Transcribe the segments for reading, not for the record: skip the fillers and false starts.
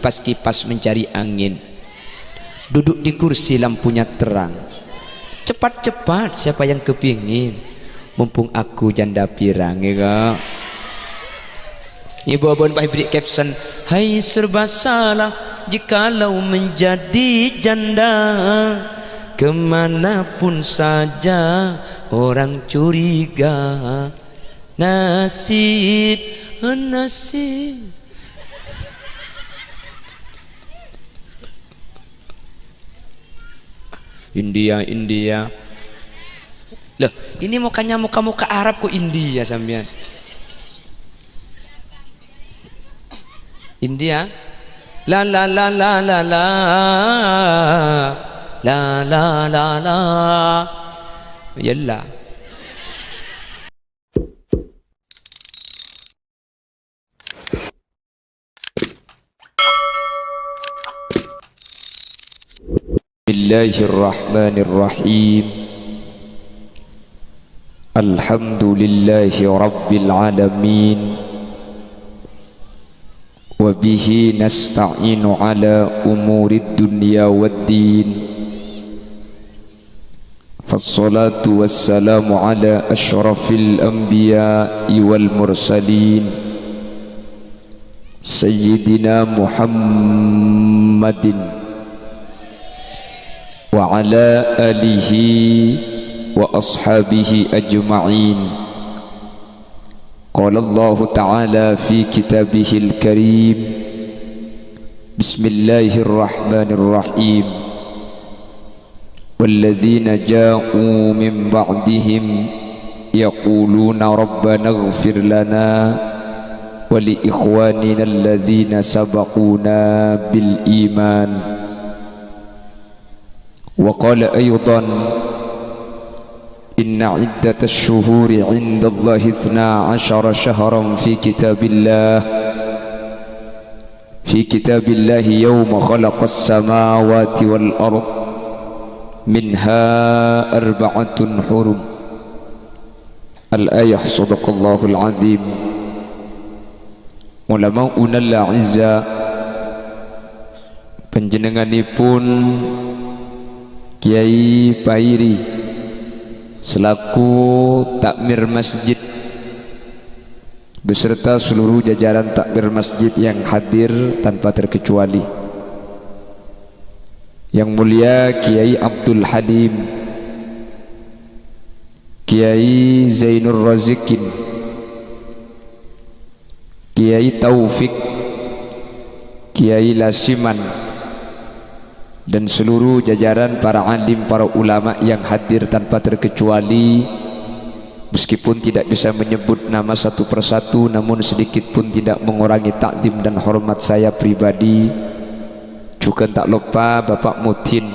kipas-kipas mencari angin, duduk di kursi lampunya terang. Cepat-cepat siapa yang kepingin, mumpung aku janda pirang ya. Ibu abon Pak beri caption, hai serba salah jikalau menjadi janda, kemanapun saja orang curiga. Nasib, nasib. India, India. Loh, ini mukanya muka-muka Arab kok India sampean? India? La la la la la la. La la la la. Yalla. Bismillahirrahmanirrahim. Alhamdulillahi rabbil alamin. Wa bihi nasta'inu ala umurid dunya waddin. Fassalatu wassalamu ala ashrafil anbiya'i wal mursalin, Sayyidina Muhammadin wa ala alihi wa ashabihi ajma'in. Qala Allah Ta'ala fi kitabihil karim, Bismillahirrahmanirrahim. Walladzina ja'u min ba'dihim yaquluna rabbana ighfir lana wa li ikhwanina alladzina sabaquna bil iman. وقال أيضا إن عدة الشهور عند الله 12 شهرا في كتاب الله يوم خلق السماوات والأرض منها 4 حرم. الآية. صدق الله العظيم. Ulamauna al-'izza panjenenganipun Kiai Pairi selaku takmir masjid beserta seluruh jajaran takmir masjid yang hadir tanpa terkecuali, Yang mulia Kiai Abdul Halim, Kiai Zainur Razikin, Kiai Taufik, Kiai Lasiman, dan seluruh jajaran para alim, para ulama yang hadir tanpa terkecuali. Meskipun tidak bisa menyebut nama satu persatu, namun sedikit pun tidak mengurangi takdim dan hormat saya pribadi. Juga tak lupa Bapak Mutin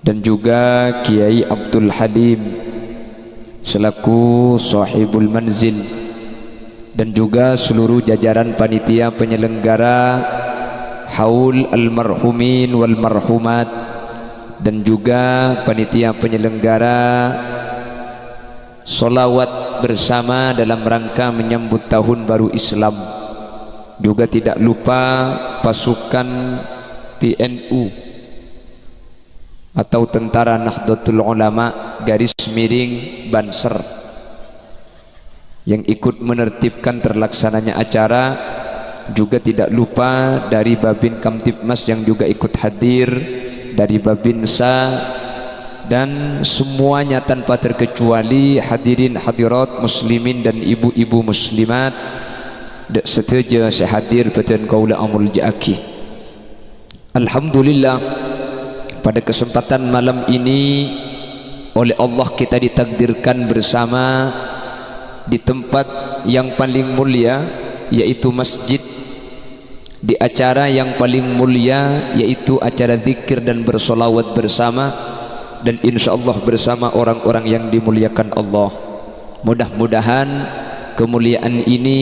dan juga Kiai Abdul Halim selaku sahibul manzil, dan juga seluruh jajaran panitia penyelenggara haul almarhumin wal marhumat, dan juga panitia penyelenggara solawat bersama dalam rangka menyambut tahun baru Islam. Juga tidak lupa pasukan TNU atau Tentara Nahdlatul Ulama garis miring Banser yang ikut menertibkan terlaksananya acara. Juga tidak lupa dari Babin Kamtibmas yang juga ikut hadir, dari Babinsa, dan semuanya tanpa terkecuali hadirin hadirat muslimin dan ibu-ibu muslimat setuju saya hadir peten kaula amul jaaki. Alhamdulillah, pada kesempatan malam ini oleh Allah kita ditakdirkan bersama di tempat yang paling mulia, yaitu masjid, di acara yang paling mulia, yaitu acara zikir dan bersolawat bersama, dan insyaallah bersama orang-orang yang dimuliakan Allah. Mudah-mudahan kemuliaan ini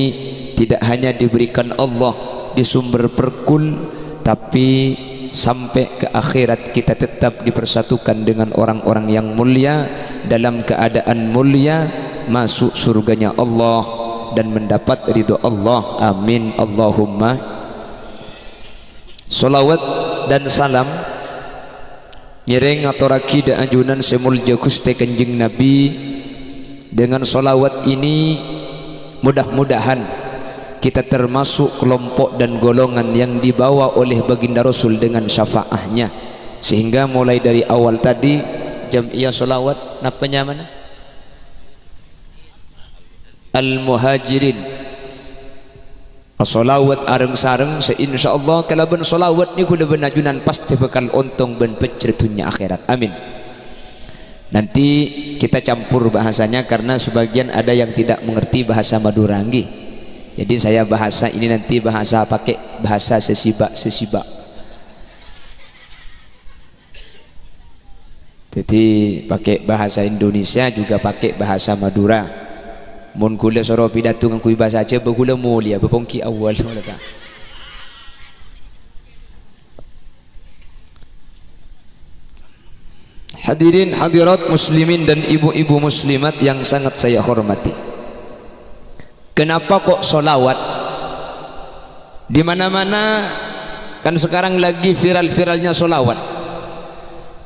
tidak hanya diberikan Allah di sumber perkul, tapi sampai ke akhirat kita tetap dipersatukan dengan orang-orang yang mulia, dalam keadaan mulia, masuk surganya Allah dan mendapat ridho Allah. Amin Allahumma. Salawat dan salam nyereng aturaki da ajunan semulja Gusti Kanjeng Nabi. Dengan salawat ini mudah-mudahan kita termasuk kelompok dan golongan yang dibawa oleh baginda Rasul dengan syafaahnya, sehingga mulai dari awal tadi Jam'iyah Salawat napanya mana? Al-Muhajirin salawat areng sareng seinsyaallah kalau ben salawat ni kudu benajunan pasti bakal untung ben pecretunya akhirat. Amin. Nanti kita campur bahasanya karena sebagian ada yang tidak mengerti bahasa Madurangi. Jadi saya bahasa ini nanti pakai bahasa sesibak. Jadi pakai bahasa Indonesia juga pakai bahasa Madura. Mun kula soro pidato ngangkui bahasa Aceh begula mulia bepongki awal malaka. Hadirin hadirat muslimin dan ibu-ibu muslimat yang sangat saya hormati. Kenapa kok solawat? Di mana-mana kan sekarang lagi viral-viralnya solawat.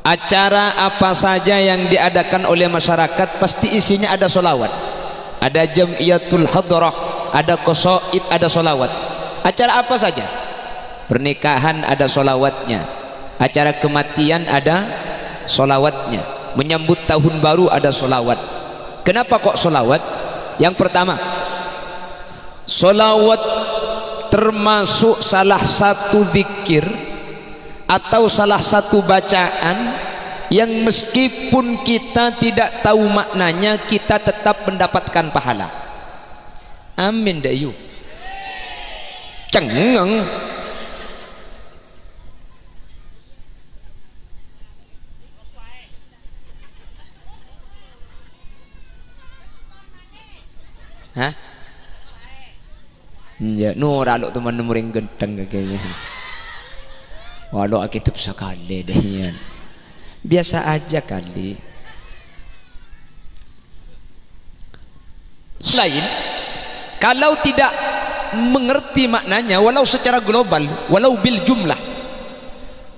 Acara apa saja yang diadakan oleh masyarakat pasti isinya ada solawat. Ada jam'iyatul hadrah, ada qasaid, ada solawat. Acara apa saja, pernikahan ada solawatnya, acara kematian ada solawatnya, menyambut tahun baru ada solawat. Kenapa kok solawat? Yang pertama, solawat termasuk salah satu zikir atau salah satu bacaan yang meskipun kita tidak tahu maknanya kita tetap mendapatkan pahala. Amin dayu. Cengeng. Hah? Ya, nuralo teman muring genteng kayaknya. Walau akitab sekali deh ya. Biasa aja kali. Selain kalau tidak mengerti maknanya walau secara global, walau bil jumlah,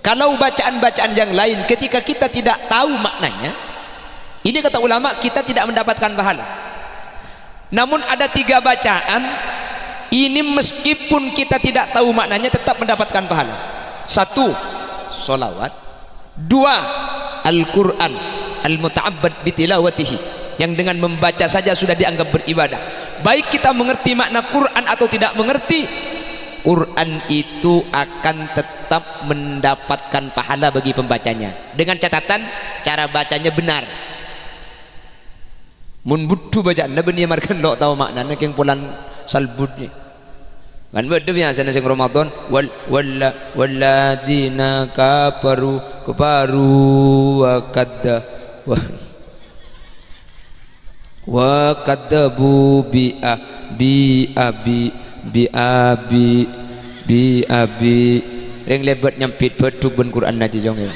kalau bacaan-bacaan yang lain ketika kita tidak tahu maknanya, ini kata ulama kita tidak mendapatkan pahala. Namun ada 3 bacaan ini meskipun kita tidak tahu maknanya tetap mendapatkan pahala. 1. Solawat. 2. Al-Quran al-muta'abbad bitilawatihi, yang dengan membaca saja sudah dianggap beribadah. Baik kita mengerti makna Quran atau tidak mengerti, Quran itu akan tetap mendapatkan pahala bagi pembacanya, dengan catatan cara bacanya benar. Mun butuh bacaan benih markan lo tahu maknanya yang pulan salbudnya kan beda biasa nasi Ramadan walladina kafaru wa kadzabu bi abi yang lebat nyampit betul ben Quran aja jong ya.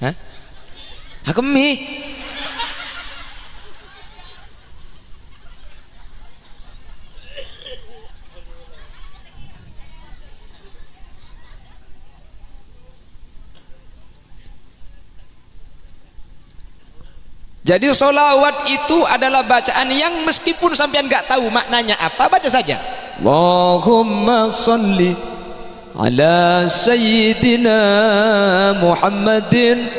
Hah? Hakemi. Jadi solawat itu adalah bacaan yang meskipun sampean nggak tahu maknanya apa, baca saja. Allahumma sholli ala sayyidina Muhammadin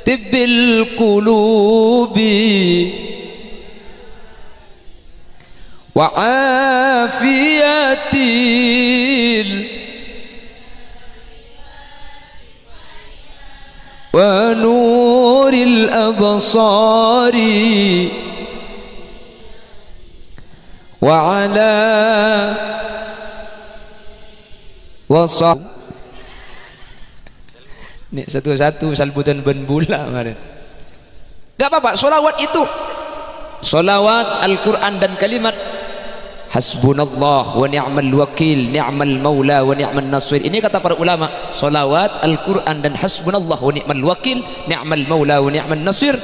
tibbil qulubi wa afiyatil wa nuril absari wa ala wasah. Nih satu-satu salbutan ben bula kemarin. Gak apa-apa, solawat itu solawat Al-Quran dan kalimat hasbunallah wa ni'mal wakil, ni'mal maula wa ni'mal nasir. Ini kata para ulama, salawat, Al-Quran dan hasbunallah wa ni'mal wakil, ni'mal maula wa ni'mal nasir.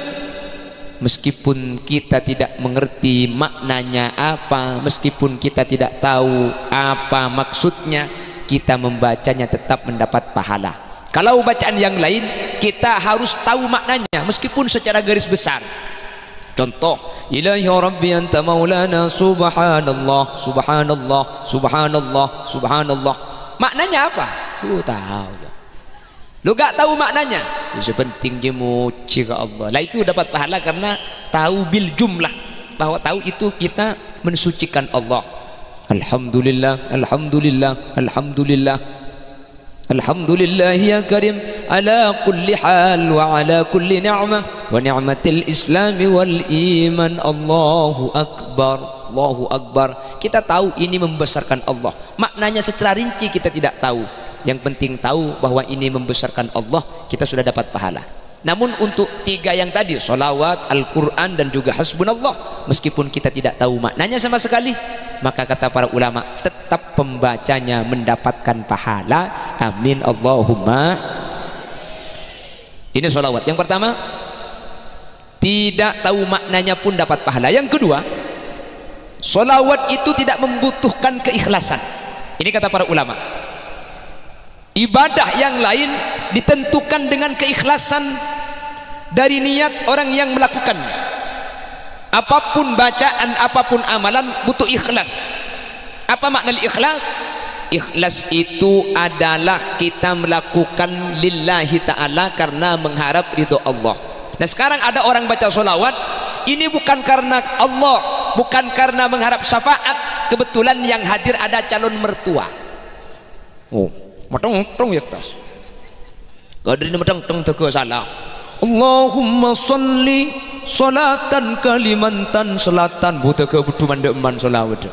Meskipun kita tidak mengerti maknanya apa, meskipun kita tidak tahu apa maksudnya, kita membacanya tetap mendapat pahala. Kalau bacaan yang lain kita harus tahu maknanya meskipun secara garis besar. Contoh, ilahi rabbi anta maulana subhanallah subhanallah subhanallah subhanallah. Maknanya apa? Ku tahu. Lu gak tahu maknanya, sepenting dia muji ke Allah. Lah itu dapat pahala karena tahu bil jumlah. Tahu itu kita mensucikan Allah. Alhamdulillah, alhamdulillah, alhamdulillah. Alhamdulillah ya karim ala kulli hal wa ala kulli ni'mah wa ni'matil islami wal iman. Allahu akbar, Allahu akbar. Kita tahu ini membesarkan Allah. Maknanya secara rinci kita tidak tahu. Yang penting tahu bahwa ini membesarkan Allah, kita sudah dapat pahala. Namun untuk tiga yang tadi, sholawat, Al-Quran dan juga hasbunallah, meskipun kita tidak tahu maknanya sama sekali, maka kata para ulama tetap pembacanya mendapatkan pahala. Amin Allahumma. Ini sholawat yang pertama, tidak tahu maknanya pun dapat pahala. Yang kedua, sholawat itu tidak membutuhkan keikhlasan. Ini kata para ulama, ibadah yang lain ditentukan dengan keikhlasan dari niat orang yang melakukannya. Apapun bacaan, apapun amalan butuh ikhlas. Apa makna ikhlas? Ikhlas itu adalah kita melakukan lillahi ta'ala karena mengharap ridho Allah. Nah sekarang ada orang baca sholawat, ini bukan karena Allah, bukan karena mengharap syafaat. Kebetulan yang hadir ada calon mertua. Oh, matang-matang ya tas. Kalau dari matang-matang teguh salah. Allahumma salli salatan kalimantan selatan buta ke butuh mandeman solawat.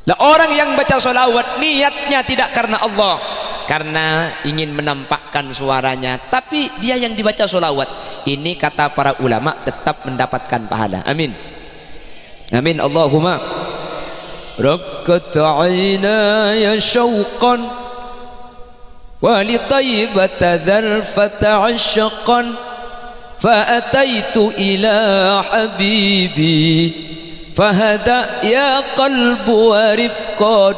Lah orang yang baca solawat niatnya tidak karena Allah, karena ingin menampakkan suaranya, tapi dia yang dibaca solawat ini kata para ulama tetap mendapatkan pahala. Amin, amin Allahumma. Rakkat aynaya syauqan ولطيبة ذرفة عشقا فأتيت إلى حبيبي فهدأ يا قلب ورفقا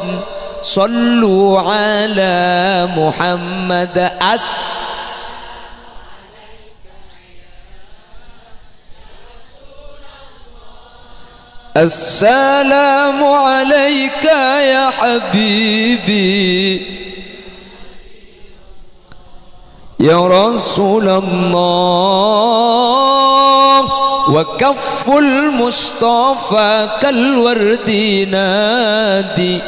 صلوا على محمد السلام عليك يا حبيبي يا رسول الله وكف المصطفى كالورد نادي.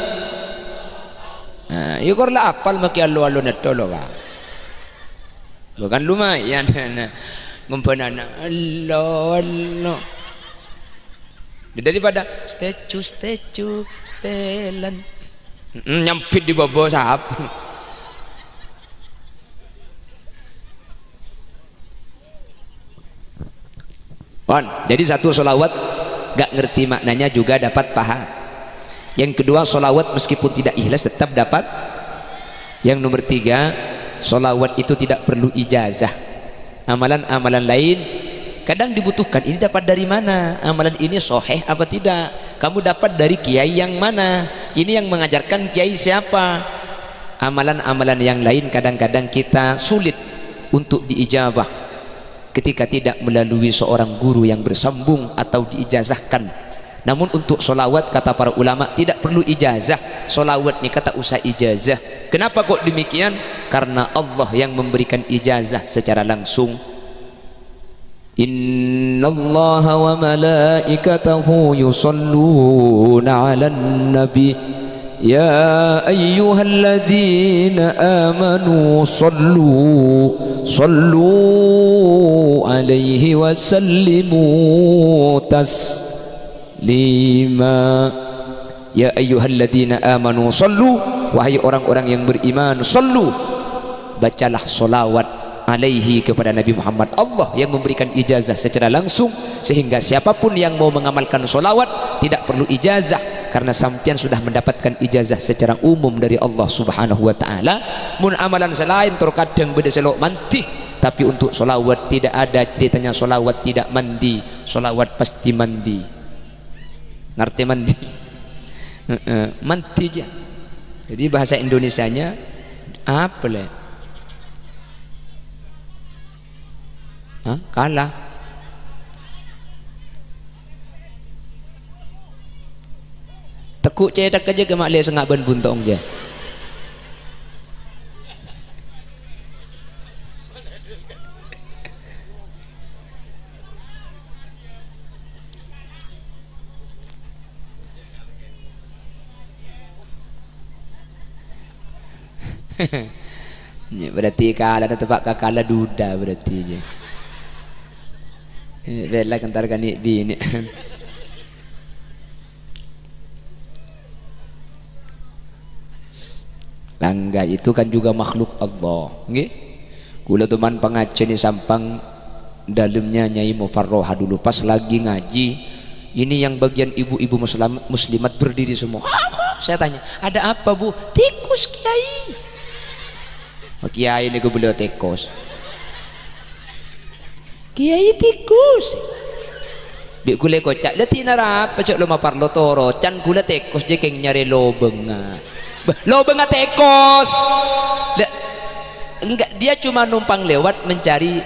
Nah, yuk lah apal maki alu-alu neto lo Pak. Lo kan lumayan ngumpanana Allah. Daripada statue stelan nyampit di bawah sahab. Jadi satu solawat gak ngerti maknanya juga dapat pahala. Yang kedua, solawat meskipun tidak ikhlas tetap dapat. Yang nomor tiga, solawat itu tidak perlu ijazah. Amalan-amalan lain kadang dibutuhkan. Ini dapat dari mana? Amalan ini soheh apa tidak? Kamu dapat dari kiai yang mana? Ini yang mengajarkan kiai siapa? Amalan-amalan yang lain kadang-kadang kita sulit untuk diijabah ketika tidak melalui seorang guru yang bersambung atau diijazahkan. Namun untuk solawat kata para ulama tidak perlu ijazah. Solawat ini kata usah ijazah. Kenapa kok demikian? Karena Allah yang memberikan ijazah secara langsung. Innallaha wa malaikatahu yusalluna 'alan nabi ya ayyuhalladzina amanu sallu alaihi wa sallimu taslima. Ya ayyuhalladzina amanu sallu, wahai orang-orang yang beriman, sallu, bacalah solawat alaihi kepada Nabi Muhammad. Allah yang memberikan ijazah secara langsung sehingga siapapun yang mau mengamalkan solawat tidak perlu ijazah. karena sampean sudah mendapatkan ijazah secara umum dari Allah Subhanahu wa taala. Mun amalan selain terkadang beda selok mandi, tapi untuk solawat tidak ada ceritanya solawat tidak mandi. Solawat pasti mandi. Ngerti mandi? Mandi aja. Jadi bahasa Indonesianya apa le? Kalah. Tekuk cedak aja ke mak le sengak ban buntong je. Berarti kalah tempat kalah duda berarti je. Bela kentar kan bini. Langga itu kan juga makhluk Allah. Nggih. Kula teman pengajian ni sampang dalamnya Nyai Mufarroha dulu pas lagi ngaji. Ini yang bagian ibu-ibu muslimat berdiri semua. Saya tanya, ada apa bu? Tikus kiai. Kiai ini gue beliau tikus. Kiai tikus. Bik gule kocak leti nara pecek lo mapar lo toro can gula tikus je keng nyari lobenga. Lobenga tikus. Enggak, dia cuma numpang lewat mencari.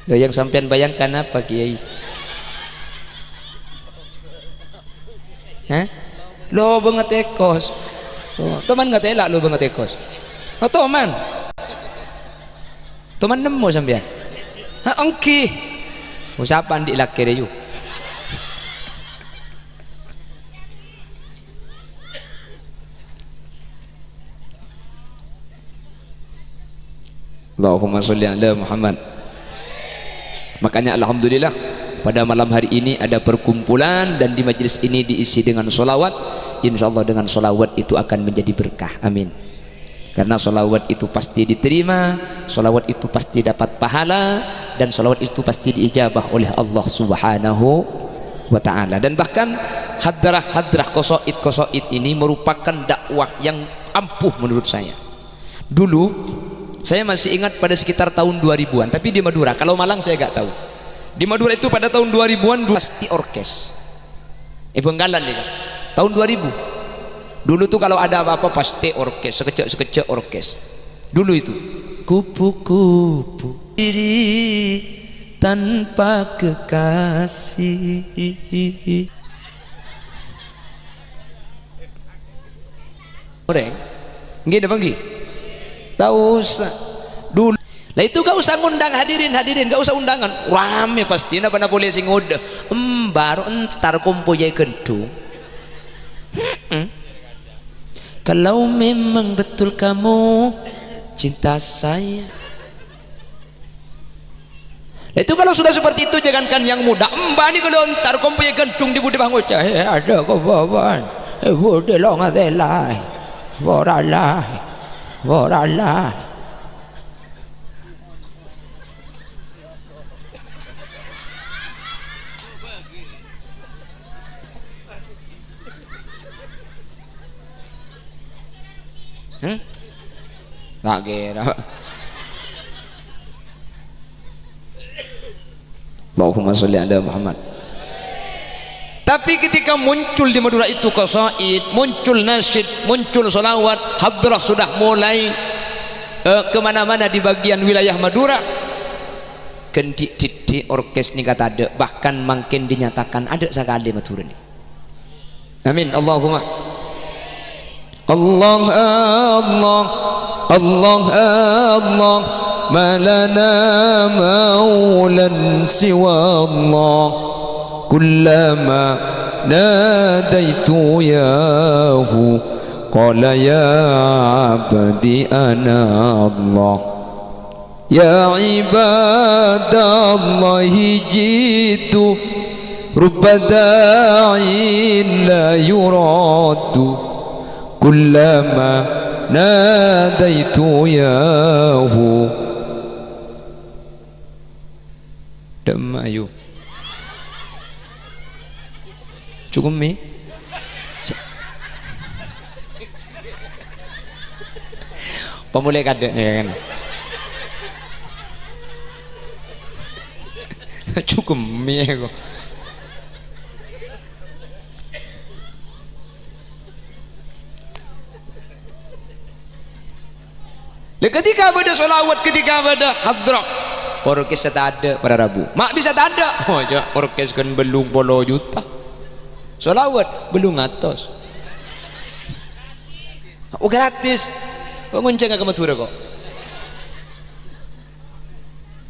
Loh, yang sampean bayangkan apa kiai? Hah? Lo banget ekos. Oh, teman nggak telak lo banget ekos. Oh teman. Teman nemu sampean. Hah ongki. Usapan di laki dia yuk. Allahumma sholli ala Muhammad. Makanya alhamdulillah pada malam hari ini ada perkumpulan dan di majelis ini diisi dengan solawat. Insyaallah dengan solawat itu akan menjadi berkah. Amin. Karena solawat itu pasti diterima, solawat itu pasti dapat pahala, dan solawat itu pasti diijabah oleh Allah Subhanahu wa ta'ala. Dan bahkan hadrah-hadrah qasaid ini merupakan dakwah yang ampuh menurut saya. Dulu saya masih ingat pada sekitar tahun 2000-an, tapi di Madura. Kalau Malang saya gak tahu. Di Madura itu pada tahun 2000-an pasti orkes. Benggalan ya. Tahun 2000. Dulu tuh kalau ada apa-apa pasti orkes, sekecek orkes. Dulu itu. Kupu-kupu diri tanpa kekasih. Orang, nggih ada panggil. Tak usah dulu lah itu gak usah ngundang hadirin gak usah undangan rame pasti na boleh sing ngode baru entar kumpul jai gedung. Kalau memang betul kamu cinta saya, lah itu kalau sudah seperti itu jangankan yang muda nih kalau entar kumpul jai gedung di budi bangun ada kebawan budi lo ngadelai boralai Waralah. Tak kira. Allahumma sholli ala Muhammad. Tapi ketika muncul di Madura itu qasaid, muncul nasyid, muncul salawat, hadrah sudah mulai kemana-mana di bagian wilayah Madura. Kendik orkes ni kata ada, bahkan makin dinyatakan ada sekali Madura ni. Amin. Allahumma. Allah Allah Allah Allah malana maulan siwa Allah. كلما ناديت ياه قال يا عبدي أنا الله يا عباد الله جئت rubba da'in la yuraddu kullama nadaitu yahu. Demayu cukup mi pemulai kadek ya kan. Cukup mi kok. Ketika pada solawat, ketika pada hadrah, orkes tak ada pada Rabu. Mak bisa tak ada. Oh, orkes kan belum 10 juta. Solawat belum ngatos. Oh gratis. Kok ngonceng ke Madura kok?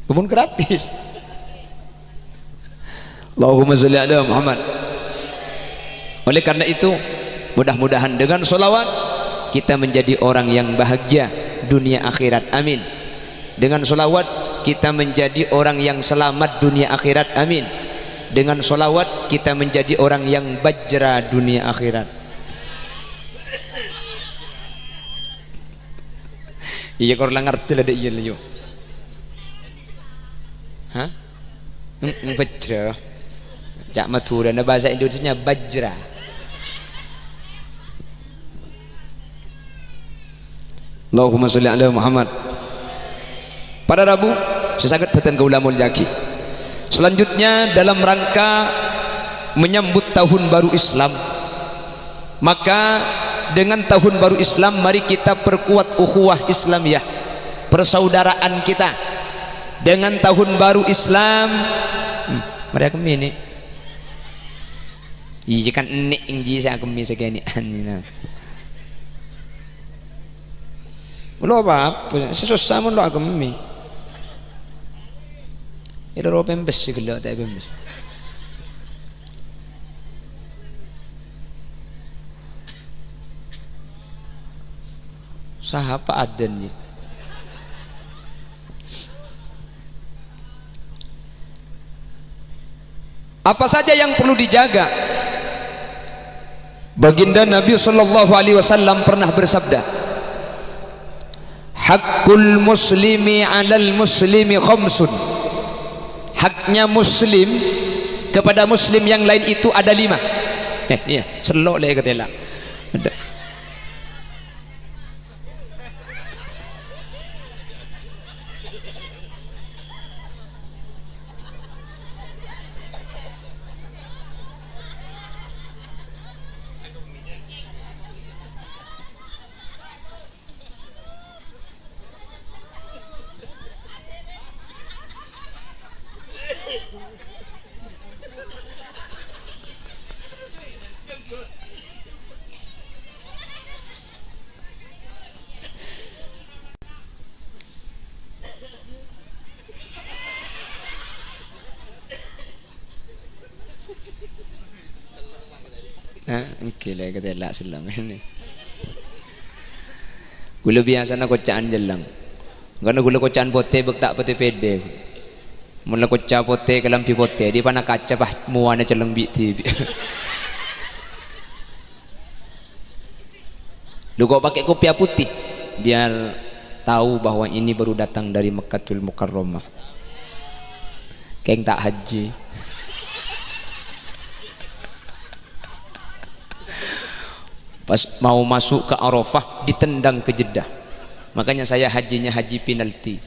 Kemun gratis. Allahumma sholli ala Muhammad. Oleh karena itu, mudah-mudahan dengan solawat kita menjadi orang yang bahagia dunia akhirat, amin. Dengan solawat kita menjadi orang yang selamat dunia akhirat, amin. Dengan solawat kita menjadi orang yang bajra dunia akhirat. Iya kau orang ngerti lah dek iya lah yo. Hah? Bajra. Cak Madura, nah bahasa Indonesianya bajra. Allahumma sholli ala Muhammad. Pada Rabu sesagat beten ke ulamul yaki. Selanjutnya dalam rangka menyambut tahun baru Islam, maka dengan tahun baru Islam mari kita perkuat ukhuwah Islamiyah, persaudaraan kita. Dengan tahun baru Islam mari aku ini iya kan nek inji saya kemi segini anina. Lo apa? Sesusah mun lo agami. Itu ro pembes sih kalau tak pembes. Sahapa aden ni. Apa saja yang perlu dijaga? Baginda Nabi sallallahu alaihi wasallam pernah bersabda, hakul muslimi alal muslimi khamsun. Haknya muslim kepada muslim yang lain itu ada 5. Iya, selok le ketela. Ada. Kila kata lah selang ini. Gula biasa nak kocaan jelang. Karena gula kocaan pote bek tak pote pede. Mula koca pote kelampi pote di pana kaca pah muana celeng biti. Lu kau pakai kopiah putih biar tahu bahwa ini baru datang dari Mekkatul Mukarramah. Keng tak haji. Pas mau masuk ke Arafah ditendang ke Jeddah. Makanya saya hajinya haji penalti.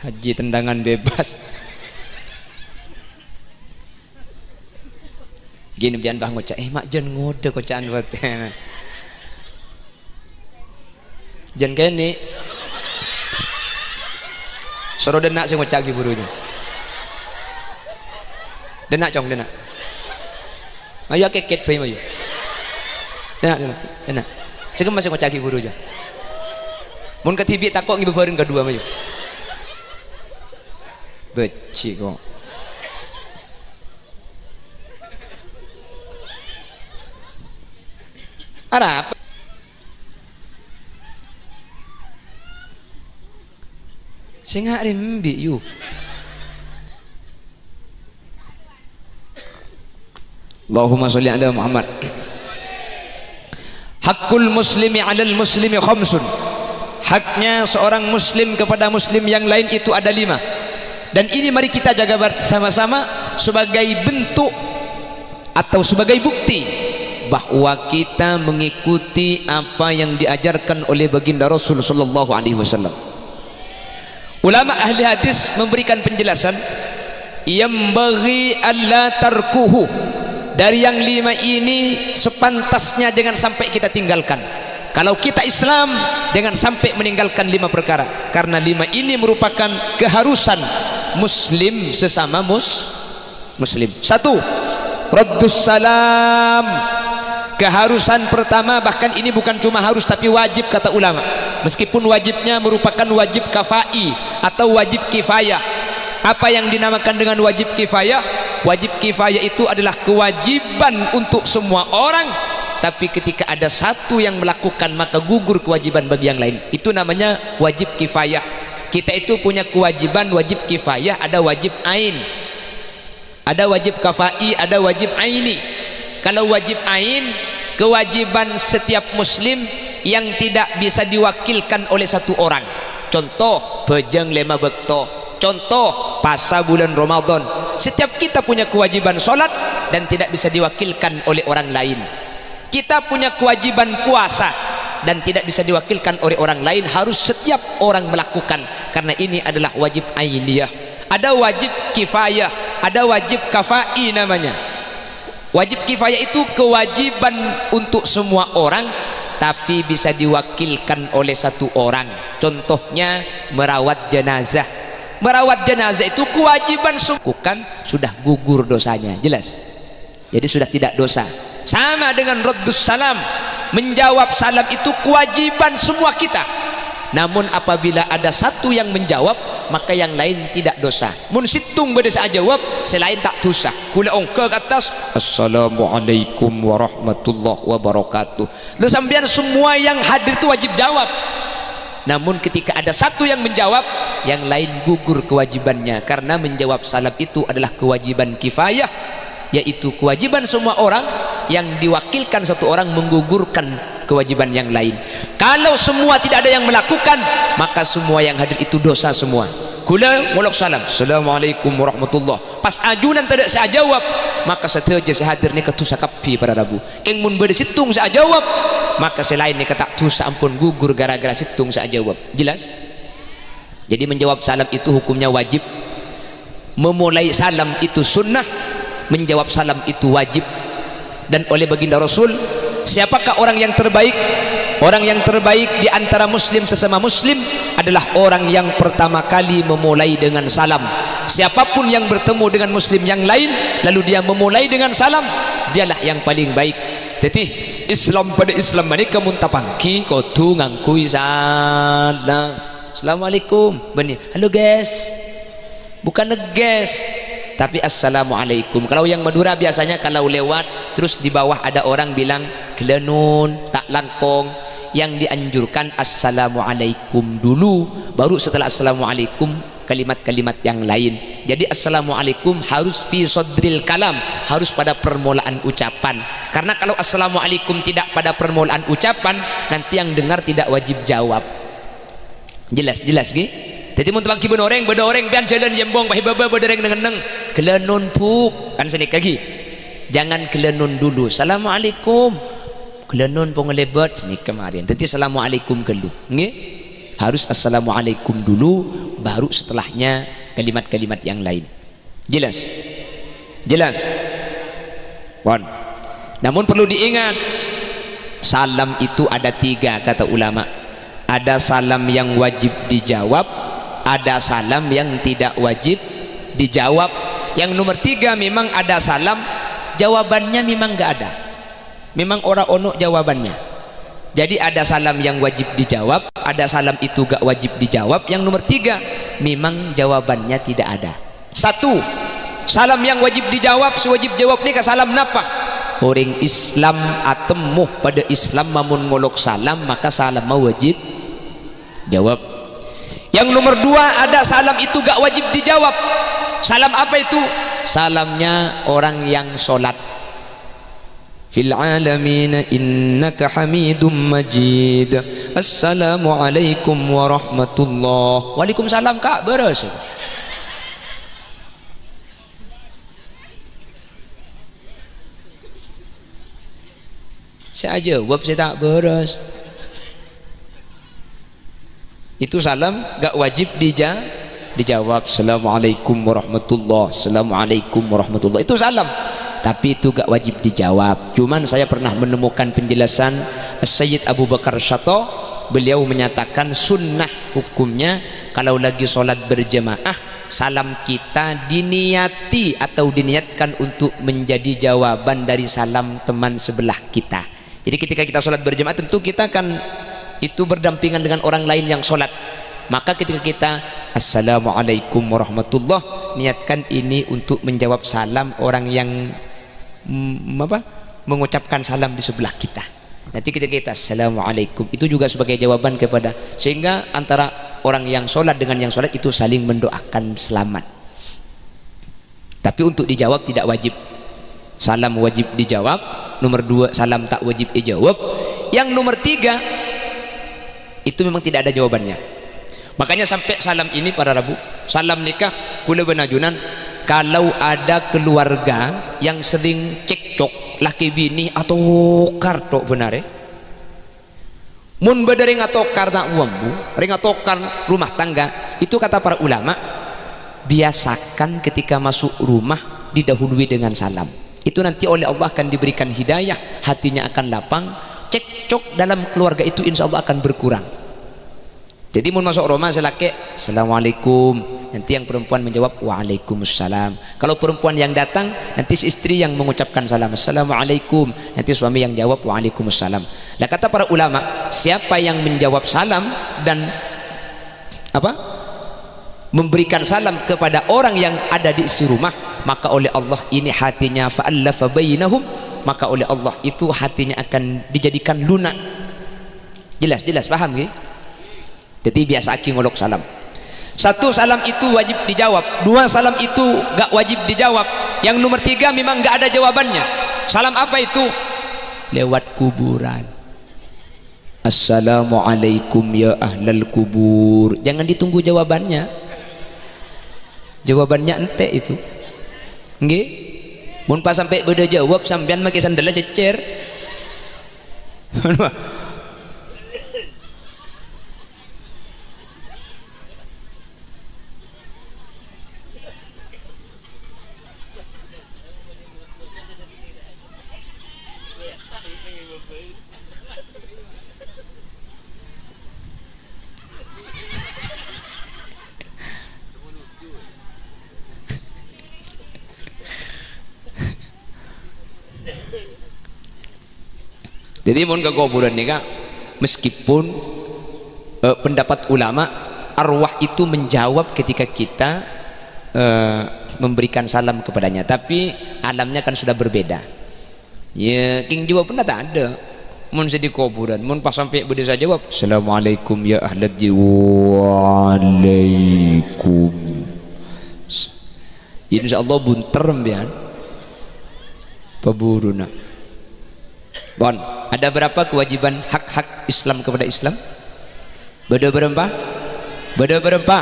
Haji tendangan bebas. Gini biar bang ngocak, mak jan ngode kocaan buat. Jan kene. Soro denak sing ngocak ki burunya. Denak cong denak. Ayo keket fai mayu. Denak. Segem masih ngocak ki burunya. Mun ketibi takok ngibu bareng kedua mayu. Beci kok. Arab sing arep mbik yu Allahumma sholli ala Muhammad. Hakul muslimi 'alal muslimi khamsun. Haknya seorang muslim kepada muslim yang lain itu ada 5. Dan ini mari kita jaga bersama-sama sebagai bentuk atau sebagai bukti bahwa kita mengikuti apa yang diajarkan oleh baginda Rasul sallallahu alaihi wasallam. Ulama ahli hadis memberikan penjelasan yang bagi alla tarkuhu, dari yang 5 ini sepantasnya jangan sampai kita tinggalkan. Kalau kita Islam jangan sampai meninggalkan 5 perkara, karena 5 ini merupakan keharusan muslim sesama muslim. 1. Raddus salam. Keharusan pertama, bahkan ini bukan cuma harus tapi wajib kata ulama, meskipun wajibnya merupakan wajib kafai atau wajib kifayah. Apa yang dinamakan dengan wajib kifayah? Wajib kifayah itu adalah kewajiban untuk semua orang, tapi ketika ada satu yang melakukan maka gugur kewajiban bagi yang lain. Itu namanya wajib kifayah. Kita itu punya kewajiban wajib kifayah, ada wajib ain, ada wajib kafai, ada wajib aini. Kalau wajib ain, kewajiban setiap muslim yang tidak bisa diwakilkan oleh satu orang. Contoh bejeng 5 bekto, contoh puasa bulan Ramadan. Setiap kita punya kewajiban sholat dan tidak bisa diwakilkan oleh orang lain. Kita punya kewajiban puasa dan tidak bisa diwakilkan oleh orang lain, harus setiap orang melakukan, karena ini adalah wajib ainiyah. Ada wajib kifayah, ada wajib kafai namanya. Wajib kifayah itu kewajiban untuk semua orang tapi bisa diwakilkan oleh satu orang. Contohnya merawat jenazah. Merawat jenazah itu kewajiban bukan, sudah gugur dosanya, jelas. Jadi sudah tidak dosa. Sama dengan raddus salam, menjawab salam itu kewajiban semua kita. Namun apabila ada satu yang menjawab, maka yang lain tidak dosa. Mun situng beda saya jawab, selain tak dosa. Kula ongke ke atas, assalamualaikum warahmatullahi wabarakatuh. Lalu sampean semua yang hadir itu wajib jawab. Namun ketika ada satu yang menjawab, yang lain gugur kewajibannya, karena menjawab salam itu adalah kewajiban kifayah, yaitu kewajiban semua orang, yang diwakilkan satu orang menggugurkan kewajiban yang lain. Kalau semua tidak ada yang melakukan, maka semua yang hadir itu dosa semua. Kula ngolok salam, assalamualaikum warahmatullahi. Pas ajunan tidak saya jawab, maka seteja saya hadir ni ketusa kapi pada Rabu. Eng mun beda situng saya jawab, maka selain ni kata tusa ampun gugur gara-gara situng saya jawab. Jelas? Jadi menjawab salam itu hukumnya wajib. Memulai salam itu sunnah, menjawab salam itu wajib. Dan oleh baginda Rasul, siapakah orang yang terbaik? Orang yang terbaik di antara muslim sesama muslim adalah orang yang pertama kali memulai dengan salam. Siapapun yang bertemu dengan muslim yang lain lalu dia memulai dengan salam, dialah yang paling baik. Jadi Islam pada Islam ini kamu tapangki kotu ngangkui salam. Assalamualaikum. Benih. Halo guys. Bukan guys, tapi assalamualaikum. Kalau yang Madura biasanya kalau lewat terus di bawah ada orang bilang kelenun, tak langkong. Yang dianjurkan assalamualaikum dulu, baru setelah assalamualaikum kalimat-kalimat yang lain. Jadi assalamualaikum harus fi sodril kalam, harus pada permulaan ucapan. Karena kalau assalamualaikum tidak pada permulaan ucapan, nanti yang dengar tidak wajib jawab. Jelas gitu. Jadi mun tebang kibun orang, beda orang pian jalan jembong bahi baba berdereng dengan neng kelenun puk kan senik lagi. Jangan kelenun dulu. Assalamualaikum. Kelenun pengelebat senik kemarin. Jadi assalamualaikum kelu. Nggih? Harus assalamualaikum dulu, baru setelahnya kalimat-kalimat yang lain. Jelas? Jelas? Wan. Namun perlu diingat, salam itu ada 3 kata ulama. Ada salam yang wajib dijawab, ada salam yang tidak wajib dijawab. Yang nomor 3 memang ada salam jawabannya memang enggak ada, memang ora ono jawabannya. Jadi ada salam yang wajib dijawab, ada salam itu gak wajib dijawab. Yang nomor 3 memang jawabannya tidak ada. 1 salam yang wajib dijawab, sewajib jawab ni ka salam napa? Orang Islam atemuh pada Islam mamun ngolok salam, maka salam wajib jawab. Yang nomor 2 ada salam itu gak wajib dijawab. Salam apa itu? Salamnya orang yang sholat. fil alamin innaka hamidum majid. Assalamualaikum warahmatullah. Waalaikumsalam Kak, beres. Saya jawab, saya tak beres. Itu salam gak wajib dijawab. Assalamualaikum warahmatullah, assalamualaikum warahmatullah, itu salam, tapi itu gak wajib dijawab. Cuman saya pernah menemukan penjelasan Sayyid Abu Bakar Syato, beliau menyatakan sunnah hukumnya kalau lagi sholat berjamaah, salam kita diniati atau diniatkan untuk menjadi jawaban dari salam teman sebelah kita. Jadi ketika kita sholat berjamaah, tentu kita akan itu berdampingan dengan orang lain yang sholat. Maka ketika kita assalamualaikum warahmatullah, niatkan ini untuk menjawab salam orang yang mengucapkan salam di sebelah kita. Nanti ketika kita assalamualaikum, itu juga sebagai jawaban kepada, sehingga antara orang yang sholat dengan yang sholat itu saling mendoakan selamat. Tapi untuk dijawab tidak wajib. Salam wajib dijawab. Nomor 2, salam tak wajib dijawab. Yang nomor 3, itu memang tidak ada jawabannya. Makanya sampai salam ini para Rabu, salam nikah kula benajunan, kalau ada keluarga yang sering cekcok laki bini atau kartok benar mun beda ring atau karna uambu ring atau rumah tangga, itu kata para ulama, biasakan ketika masuk rumah didahului dengan salam. Itu nanti oleh Allah akan diberikan hidayah, hatinya akan lapang, cekcok dalam keluarga itu insya Allah akan berkurang. Jadi mau masuk rumah selaki assalamualaikum, nanti yang perempuan menjawab waalaikumsalam. Kalau perempuan yang datang, nanti si istri yang mengucapkan salam assalamualaikum, nanti suami yang jawab waalaikumsalam. Nah kata para ulama, siapa yang menjawab salam dan memberikan salam kepada orang yang ada di isi rumah, maka oleh Allah ini hatinya fa'allafa bainahum, maka oleh Allah itu hatinya akan dijadikan lunak. Jelas paham nggih? Jadi biasa aki ngolok salam. 1 salam itu wajib dijawab, 2 salam itu gak wajib dijawab, yang nomor 3 memang gak ada jawabannya. Salam apa itu? Lewat kuburan. Assalamualaikum ya ahlal kubur, jangan ditunggu jawabannya. Jawabannya ente itu nggih. Mun pas sampai beda jawab sampean make sandalnya cecer. Jadi mun ke kuburan nih Kak, meskipun pendapat ulama arwah itu menjawab ketika kita memberikan salam kepadanya, tapi alamnya kan sudah berbeda. Ya king jawab pun tak ada. Mun sedih kuburan, mun pas sampai berdesa jawab assalamualaikum ya ahlad jiwa, waalaikum. Insyaallah bunter mbian paburuna. Bon, ada berapa kewajiban hak-hak Islam kepada Islam? Beda berapa? Beda berapa?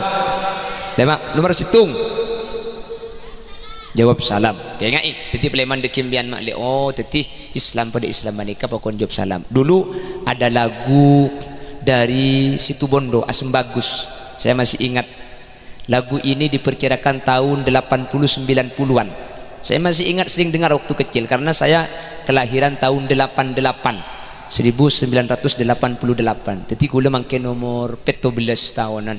Lema, nomor situng. Jawab salam. Kayak ngai, teti peleman dekimbian mak le. Oh, teti Islam pada Islam manika pokon jawab salam. Dulu ada lagu dari Situbondo, Asem Bagus. Saya masih ingat. Lagu ini diperkirakan tahun 80-90-an. Saya masih ingat, sering dengar waktu kecil karena saya kelahiran tahun 88 1988. Jadi kula mangke nomor 17 tahunan.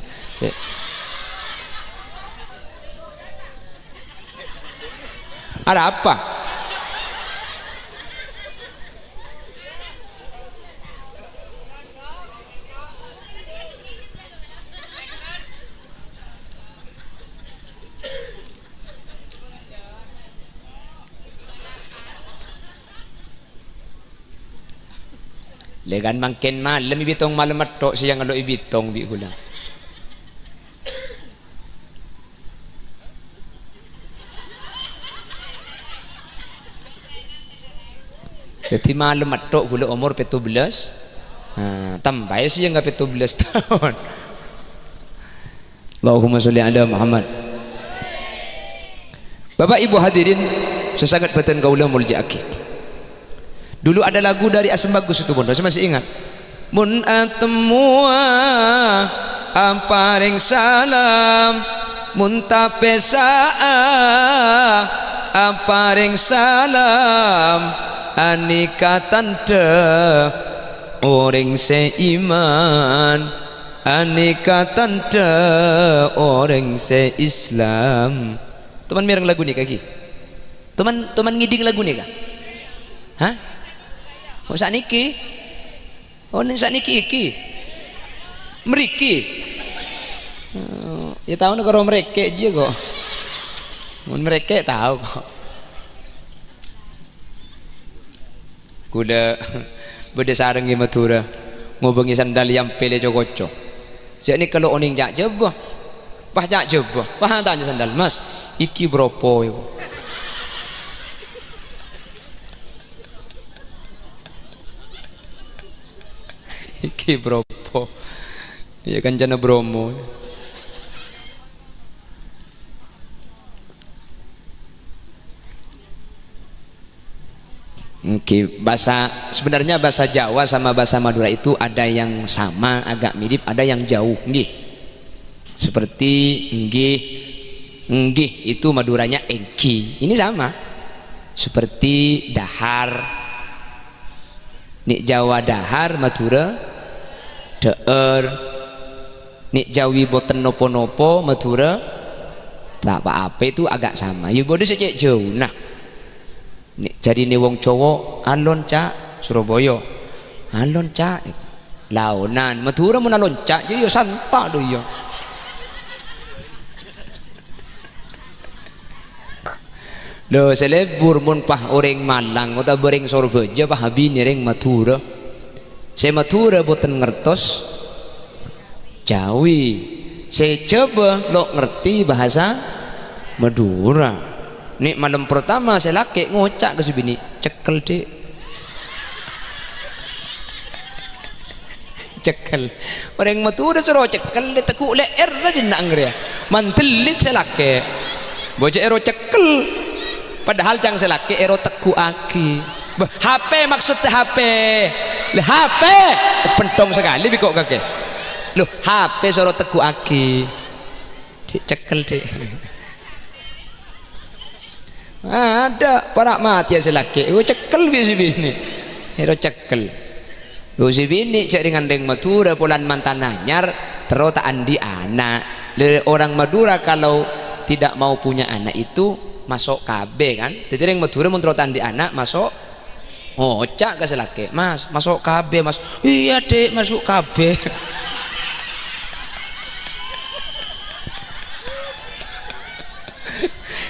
Ada apa? Legan mangken malam ibitong malam atok siya ngalo ibitong bi hula. Jadi malam atok gula umur 17. Tambah sih yang enggak 17 tahun. Allahumma sholli ala Muhammad. Bapak Ibu hadirin sesangat beten kaula mulja'aki. Dulu ada lagu dari Asem Bagus itu Bondo, saya masih ingat. Mun atemua aparing salam mun tapesa aparing salam anikatan de orang seiman anikatan de orang seislam. Teman mireng lagu nih kaki. Teman ngiding lagu nih kak? Hah? Oh sakniki? Oh nih sakniki iki? Meriki? Ya tahu nih kalau mereka aja kok. Mereka tahu kok. Kuda beda sarang di Madura mau bengi sandal yang pele cokoco. Jadi kalau oning jak jebah, pah jak jebah, pah tanya sandal mas, iki bropo yo. Iki bropo, ya kan jana Bromo. Oke, bahasa sebenarnya bahasa Jawa sama bahasa Madura itu ada yang sama, agak mirip, ada yang jauh, nggih. Seperti nggih, nggih itu Maduranya engki. Ini sama. Seperti dahar. Nik Jawa dahar, Madura deer. Nik Jawi boten nopo-nopo, Madura tak apa-apa, itu agak sama. Ya bodoh secek jauh. Nah, jadi nih wong cowok alon cak Surabaya alon cak launan Madura mun alon cak jadi yo santak do yo. Lo selebur mun pah orang Malang atau bereng Surabaya pah habini reng Madura. Saya Madura boten ngertos Jawi. Saya coba lo ngerti bahasa Madura. Nih malam pertama saya laki ngocak ke sebini cekel dek cekel orang Madura suruh cekel tekuk leer lah di nangger ya mantelit saya laki bocah ero cekel padahal cang saya laki ero tekuk aki HP maksudnya HP le HP pentong sekali bikok kakek loh HP suruh tekuk aki cekel dek. Ada para mati ya selaki cekel bisi bini hero cekel lu si bini cek dengan deng Madura pulan mantan anyar terus tak andi anak. Orang Madura kalau tidak mau punya anak itu masuk KB kan, jadi deng Madura mau terus andi anak masuk cak ke selaki mas masuk KB mas iya dek masuk KB.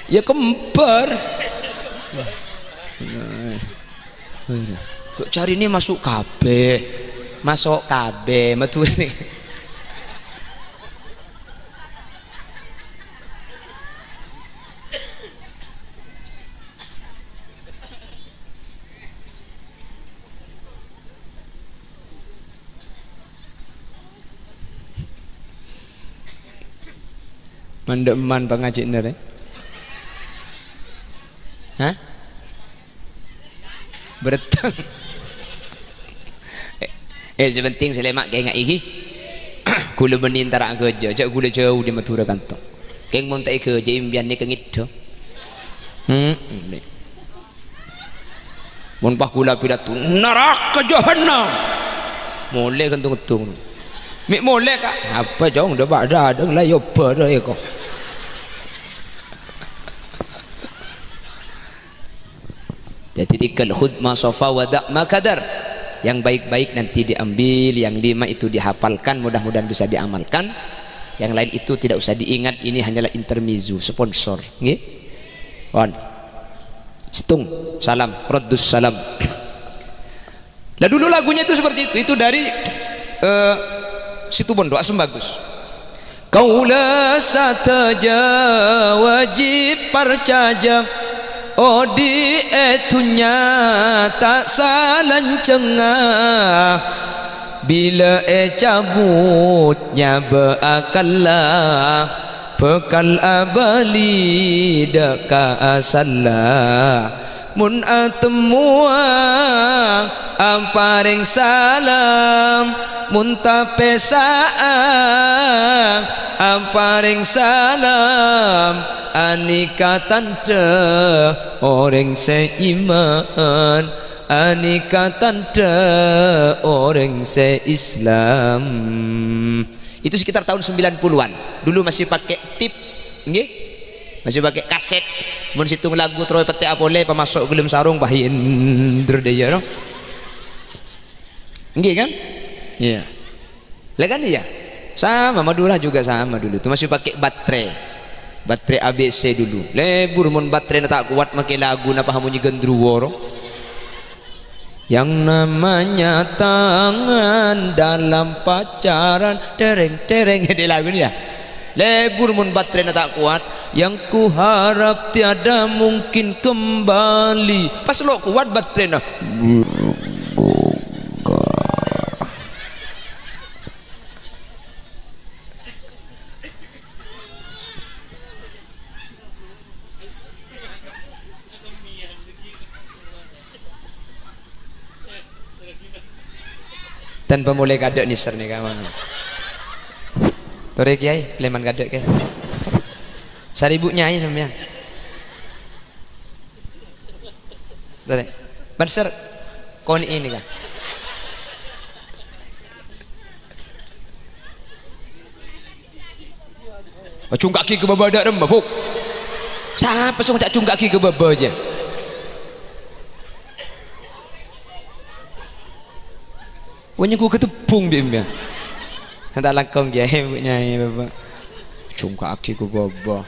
Ya kembar kok cari ini masuk KB Madura nih. Mandeman pengaji nere. Hah? Beretang. Sepenting selemak kayak ngak iki. Kula menintara kerja, jak kula jauh di Madura kantong. Keng mon tak kerja impian ni kengit do. Mon pah kula pidato neraka jahanam. Mole kentung-kentung. Mik mole kak. Apa jong dah bak dadeng lah yo ber ya kok. Jadi tikal khudh ma safa wa da' ma kadar. Yang baik-baik nanti diambil, yang 5 itu dihafalkan, mudah-mudahan bisa diamalkan. Yang lain itu tidak usah diingat, ini hanyalah intermezzo, sponsor. Nggih. On. Stung, salam, raddus salam. Lah dulu lagunya itu seperti itu dari Situ Bondo, Asem Bagus. Kaula sataja wajib percaja odi etunya tak salancengah bila cabutnya beakallah bekal abali deka asallah mun atemua amparing salam mun tapesaan amparing salam anika tante orang seiman anika tante orang se-Islam. Itu sekitar tahun 90-an. Dulu masih pakai tip, nggih? Masih pakai kaset. Mun situng lagu troy pete apole pemasok gelem sarung bahin derdaya no. Nggih kan? Iya. Lah kan iya. Sama Madura juga sama dulu. Itu masih pakai baterai. Baterai ABC dulu. Lebur mun baterai tak kuat make lagu napa hamunyi gendruwo. Yang namanya tangan dalam pacaran tereng-tereng di lagu ini ya. Lebur mun baterai tak kuat, yang ku harap tiada mungkin kembali. Pas lo kuat baterai nah. Tanpa mulai kadek niser nih kawan. Tore kiai leman kadek ke. Seribu nyai sampean. Tore. Banser kon ini kan. Acung kaki ke bawah dak rem buk. Siapa sung tak cung kaki ke bawah aja. Punya ku ketepung dia. Hendak langkong dia punya bapak. Cung kaki ku bawah.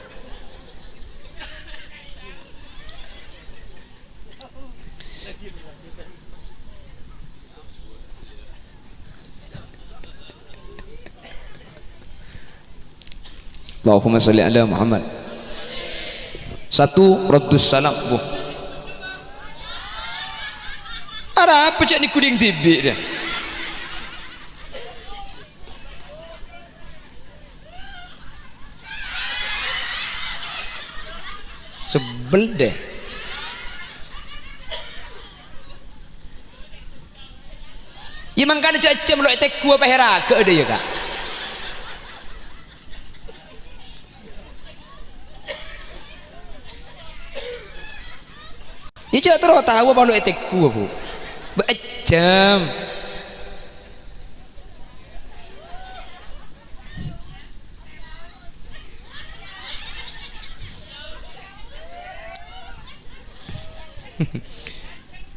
Allahumma sholli ala Muhammad. Satu raddus salam bu. Ada apa cak ni kuding tibik dia? Sebel deh. Ya mangkana cak melok tek ku apa hera ke ada ya kak. Ya cak terus tahu apa lo tek ku apa. Becem.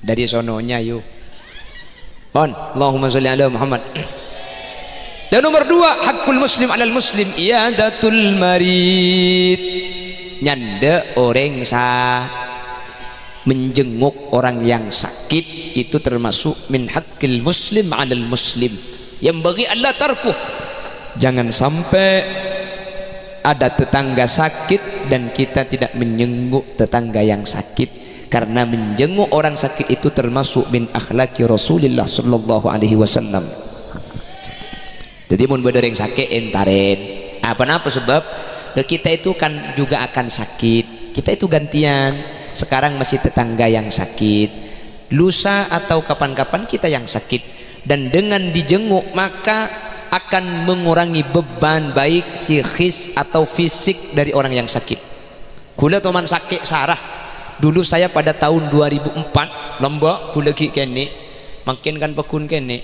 Dari sononya yuk. On, Allahumma sholli ala Muhammad. Dan nomor dua, hakul muslim alal muslim iyadatul marid. Nyanda orang menjenguk orang yang sakit itu termasuk min hakil muslim alal muslim. Yang bagi Allah tarkuh. Jangan sampai ada tetangga sakit dan kita tidak menjenguk tetangga yang sakit. Karena menjenguk orang sakit itu termasuk min akhlaki Rasulullah sallallahu alaihi wasallam. Jadi mun bener yang sakit entaren. Apa-apa sebab kita itu kan juga akan sakit. Kita itu gantian. Sekarang masih tetangga yang sakit. Lusa atau kapan-kapan kita yang sakit. Dan dengan dijenguk maka akan mengurangi beban baik psikis atau fisik dari orang yang sakit. Kula teman sakit sarah. Dulu saya pada tahun 2004 lembak kuleki kene makin kan pekun kene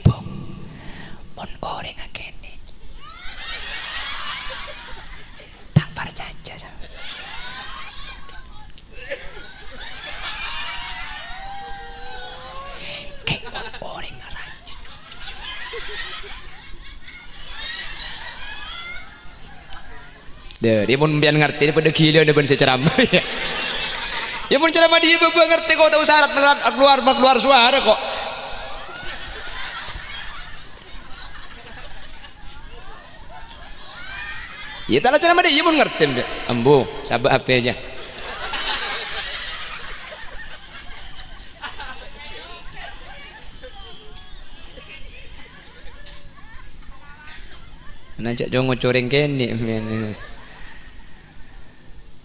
bong mon orang kene tak percaya kayak mon orang rajin. Dia pun biar ngerti daripada gila dia pun ceramah. Ya pun ceramah dia pun ngerti kok tahu syarat keluar suara kok. ya tak cara mana dia pun ngerti dia ambo sabar HP-nya najak jongo coreng kene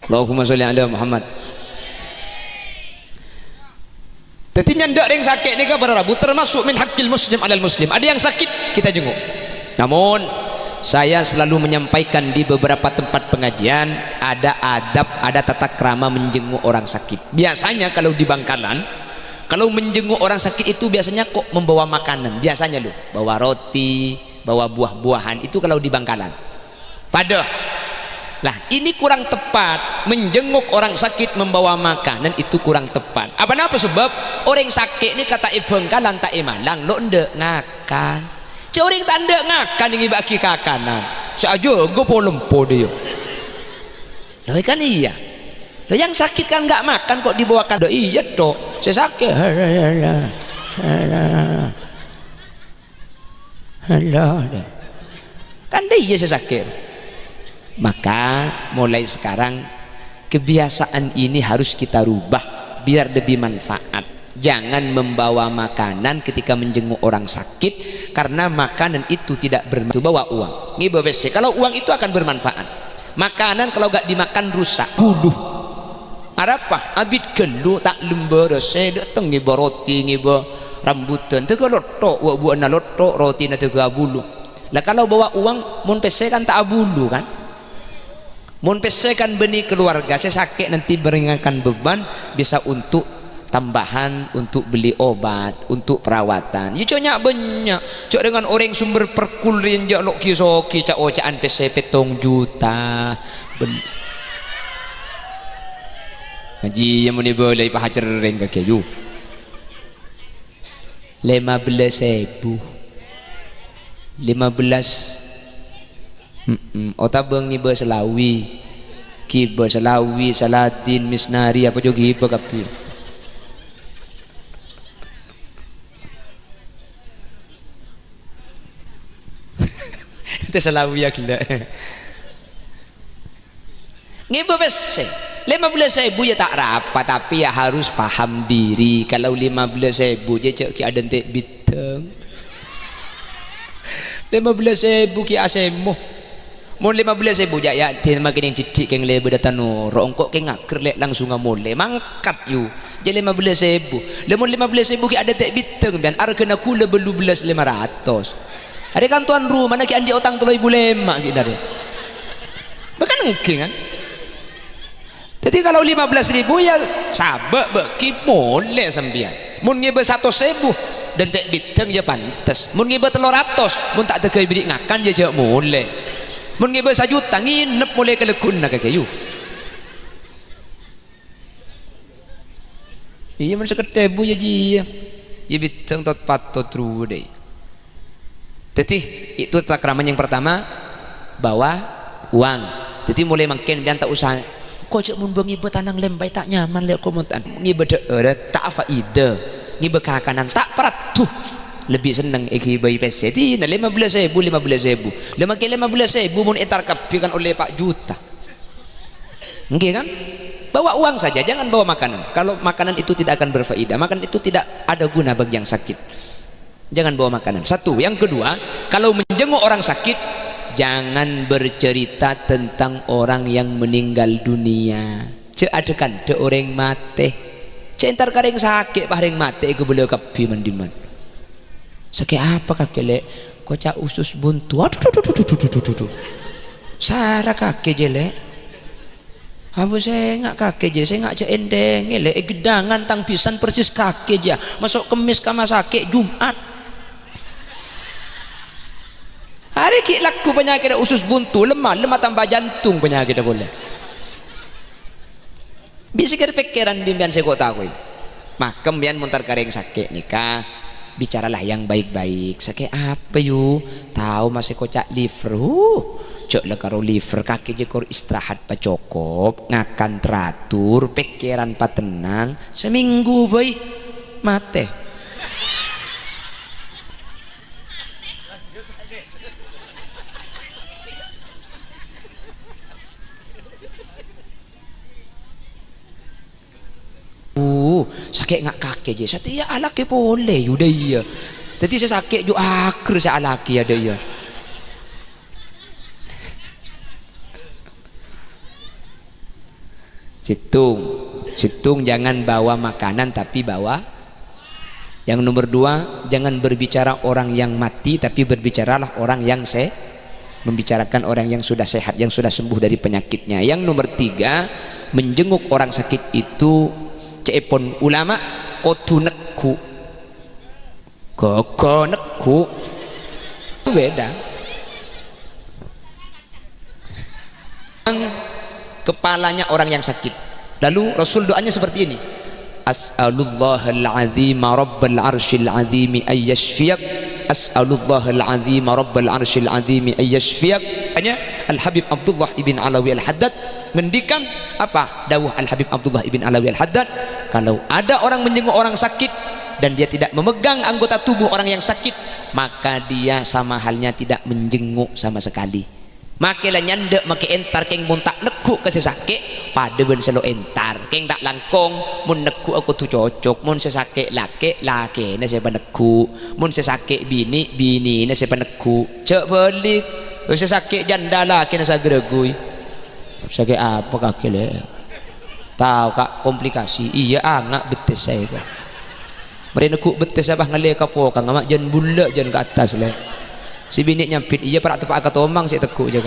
Allahumma sholli ala Muhammad. Tapi nyandak yang sakit ni kan para rabu termasuk min haqqil muslim alal muslim. Ada yang sakit kita jenguk. Namun saya selalu menyampaikan di beberapa tempat pengajian ada adab, ada tata krama menjenguk orang sakit. Biasanya kalau di Bangkalan, kalau menjenguk orang sakit itu biasanya kok membawa makanan. Biasanya loh, bawa roti, bawa buah-buahan itu kalau di Bangkalan. Lah ini kurang tepat, menjenguk orang sakit membawa makanan itu kurang tepat. Apa sebab orang sakit ini kata Bangkalan tak Malang lo ndek ngakan. Orang tak ndek ngakan ini bagi kakanan. Saja go polempo dia. Lah kan iya. Lah yang sakit kan enggak makan kok dibawakan. Iya toh. Saya sakit. Kan dia saya sakit. Maka mulai sekarang kebiasaan ini harus kita rubah biar lebih manfaat. Jangan membawa makanan ketika menjenguk orang sakit karena makanan itu tidak bermanfaat. Bawa uang. Kalau uang itu akan bermanfaat. Makanan kalau gak dimakan rusak, buduh. Apa? Abid gelu tak lembar saya datang ngiba roti ngiba rambutan tega lotok wa buana lotok roti na tega bulu. Lah kalau bawa uang mun pese kan tak abulu kan. Mun pesekan benih keluarga saya sakit nanti meringankan beban bisa untuk tambahan untuk beli obat untuk perawatan ya coknya banyak cok dengan orang sumber perkulian jak lok kisoki cak ocaan pese petong juta ngaji yang muni boleh pahacer reng ke kayu 15.000 otabang iba Selawi kiba Selawi Salatin Misnari apa juga iba kapi itu Selawi ya gila ngiba bese 15.000 ya tak rapat tapi ya harus paham diri kalau 15.000 je cek ki ada entek biteng 15.000 ki asemo mun 15.000 ya tin makin titik keng lebe datan rong kok keng ngaker lek langsung ngamole mangkat yu je 15.000 lemon 15.000 ki ada tek biteng dan argana kula belu belas 500 ada kan tuan rumah nak ki andi otang 3.500 ki dari bahkan engking kan jadi kalau 15.000 ya sabak beki mole sambian mun ngebe 100.000 dan tek biteng ya pantes mun ngebe 300 mun tak tegay bidik ngakan ya jak mole mun ngebe 1 juta nginep mulai kelekun nak kayu iya man seketebu ya ji ya biteng tot patot rude jadi itu tata krama yang pertama bawa uang jadi mulai makin biar tak usah kok cek mun ngibe tanang lembay tak nyaman lek komentan ngibe tak faida ngibe kakanan tak peratuh lebih senang bayi pese ti na 15.000 lemah ke 15.000 mun etar kapikan oleh Pak Juta nggih kan bawa uang saja jangan bawa makanan kalau makanan itu tidak akan berfaedah makanan itu tidak ada guna bagi yang sakit jangan bawa makanan satu yang kedua kalau menjenguk orang sakit jangan bercerita tentang orang yang meninggal dunia cek adekan de orang mate cek entar kareng sakit pareng mate ke beliau kapi mandiman sakit apa kakek lek kocak usus buntu aduh sarah kakek jelek apa saya nggak kakek je saya nggak cek endeng lek gedangan tang pisan persis kakek je masuk kemis kama sakit Jumat hari ki laku penyakit usus buntu lemah tambah jantung penyakit boleh bisa pikiran dimbian saya kok tahu makem bian muntar kareng sakit nikah bicaralah yang baik-baik sakit apa yu tahu masih kocak liver cok le karo liver kaki je kor istirahat pa cokop ngakan teratur pikiran pa tenang seminggu boy mate sakit ngak kaki je saya ya alaki boleh udah iya jadi saya sakit juga akhir saya alaki ada iya situng jangan bawa makanan tapi bawa. Yang nomor 2, jangan berbicara orang yang mati tapi berbicaralah orang yang membicarakan orang yang sudah sehat, yang sudah sembuh dari penyakitnya. Yang nomor 3, menjenguk orang sakit itu cepon ulama kotunekku kokonekku itu beda. Kepalanya orang yang sakit, lalu Rasul doanya seperti ini, as'alullahal azim rabbal arsyil azim ayyashfiyak, as'alullahal azim rabbal arsyil azim ayyashfiyak. Hanya Al Habib Abdullah ibn Alawi Al Haddad ngendikan apa dawuh Al Habib Abdullah ibn Alawi Al Haddad, kalau ada orang menjenguk orang sakit dan dia tidak memegang anggota tubuh orang yang sakit, maka dia sama halnya tidak menjenguk sama sekali. Makilah nyandek maki entar keng mun tak neku ke sesake pada ben selo entar keng tak langkong mun neku aku tu cocok mun sesake lake lake na saya neku mun sesake bini bini na saya neku cek balik sesake janda laki na saya geregui sakit apa kaki le tahu kak komplikasi iya angak betes saya kak mereka neku betes abah ngale kapo kang amak jan bulat jan ke atas le si bini nyampit iya para tepak kata omang saya tekuk jaga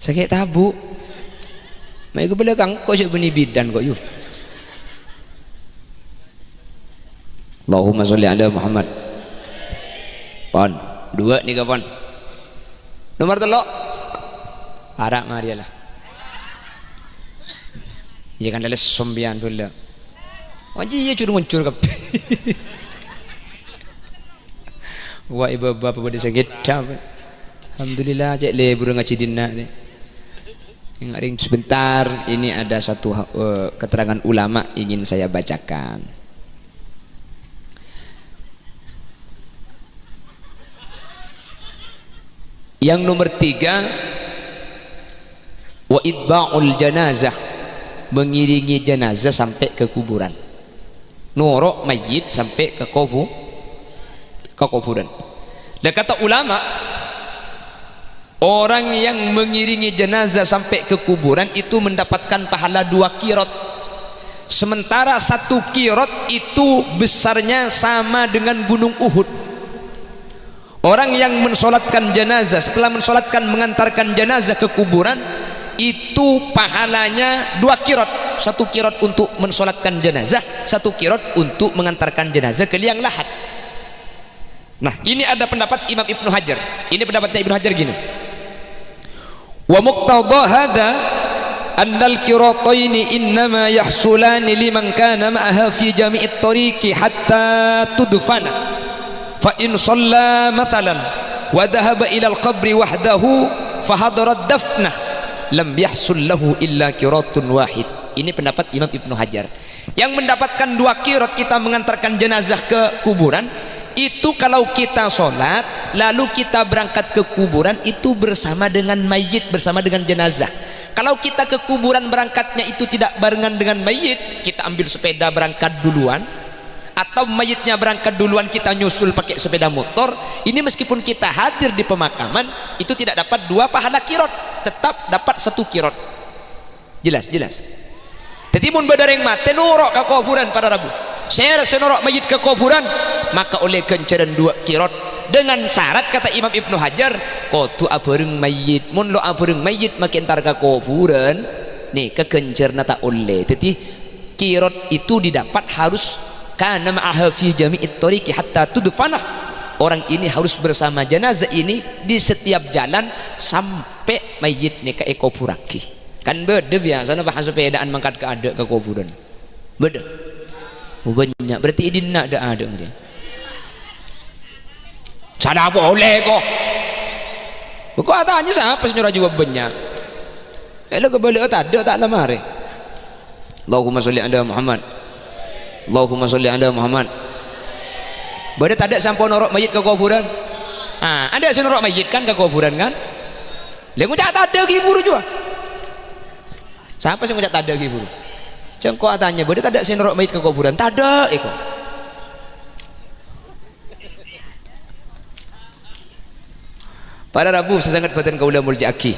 sakit tabu mai ke belakang kok saya beni bidan kok yuk. Allahumma sholli ala Muhammad. Pon 2 nih kapan nomor 3 arak marialah jangan leles sombian pula wajib ya curung-curung kabeh wa ibu bapak pada sakit alhamdulillah cek le burung ngaji dina nih ring sebentar ini ada satu keterangan ulama ingin saya bacakan. Yang nomor 3, wa itba'ul janazah, mengiringi jenazah sampai ke kuburan, norok mayit sampai ke kuburan. Dan kata ulama, orang yang mengiringi jenazah sampai ke kuburan itu mendapatkan pahala 2 kirot, sementara 1 kirot itu besarnya sama dengan gunung Uhud. Orang yang mensolatkan jenazah, setelah mensolatkan mengantarkan jenazah ke kuburan, itu pahalanya 2 kirot, 1 kirot untuk mensolatkan jenazah, 1 kirot untuk mengantarkan jenazah ke liang lahat. Nah ini ada pendapat Imam Ibnu Hajar, ini pendapatnya Ibnu Hajar gini, wa muqtada hadha annal kirataini innama yahsulani liman kana ma'aha fi jami'it tariqi hatta tudfana fa in shalla mathalan wa dhahaba ila al-qabri wahdahu fa hadara ad-dafnah lam yahsul lahu illa kiratun wahid. Ini pendapat Imam Ibnu Hajar yang mendapatkan 2 kirat kita mengantarkan jenazah ke kuburan. Itu kalau kita sholat lalu kita berangkat ke kuburan itu bersama dengan mayit, bersama dengan jenazah. Kalau kita ke kuburan berangkatnya itu tidak barengan dengan mayit, kita ambil sepeda berangkat duluan, atau mayitnya berangkat duluan kita nyusul pakai sepeda motor, ini meskipun kita hadir di pemakaman itu tidak dapat 2 pahala kirot, tetap dapat 1 kirot. Jelas jadi mun badareng mate norok ke kuburan pada Rabu saya senorok mayit ke kuburan maka oleh kencaran 2 kirot, dengan syarat kata Imam Ibnu Hajar kotu abareng mayit, mun lo abareng mayit makin tar ke kuburan nih kekencer nata oleh. Jadi kirot itu didapat harus karena ma'aha fi jami'it tariqi hatta tudfanah, orang ini harus bersama jenazah ini di setiap jalan sampai mayit nih ke kuburaki. Kan beda biasa bahan sepedaan mangkat ke ada ke kuburan beda banyak, berarti ini nak ada dia sada boleh kok Kok tanya siapa senyora jawab banyak. Elo kebalik tak ada tak lama hari. Allahumma sholli ala Muhammad. Allahumma sholli ala Muhammad. Bada tak ada sampai norok mayit ke kuburan. Ada senorok mayit kan ke kuburan kan? Dia ngucap tak ada kiburu juga. Siapa sih ngucap tak ada kiburu? Cengkok tanya, bada tak ada senorok mayit ke kuburan. Tak ada iko. Pada Rabu sesangat badan kaula muljaki.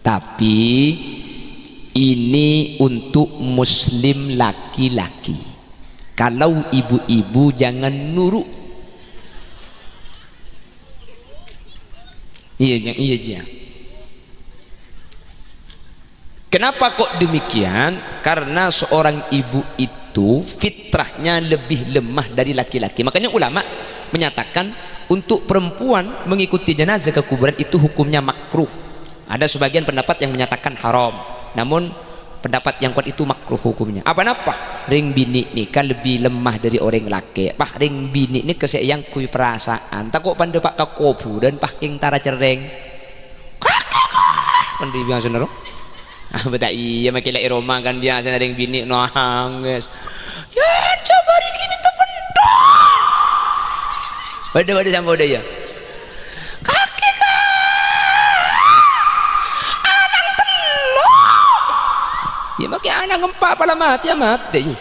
Tapi ini untuk muslim laki-laki. Kalau ibu-ibu jangan nurut. Iya. Kenapa kok demikian? Karena seorang ibu itu fitrahnya lebih lemah dari laki-laki. Makanya ulama menyatakan untuk perempuan mengikuti jenazah ke kuburan itu hukumnya makruh. Ada sebagian pendapat yang menyatakan haram, namun pendapat yang kuat itu makruh hukumnya. Apa ring bini ni kan lebih lemah dari orang laki. Ring bini ni keseyang kui perasaan takut pandai pak kakobu dan ing tara cereng pandai biasa nero. Betul iya makin lagi Roma kan biasa ring bini nangis ya coba Riki minta pendok pada sampai udah ya kaki anak telur ya makin anak ngempak pala mati ya mati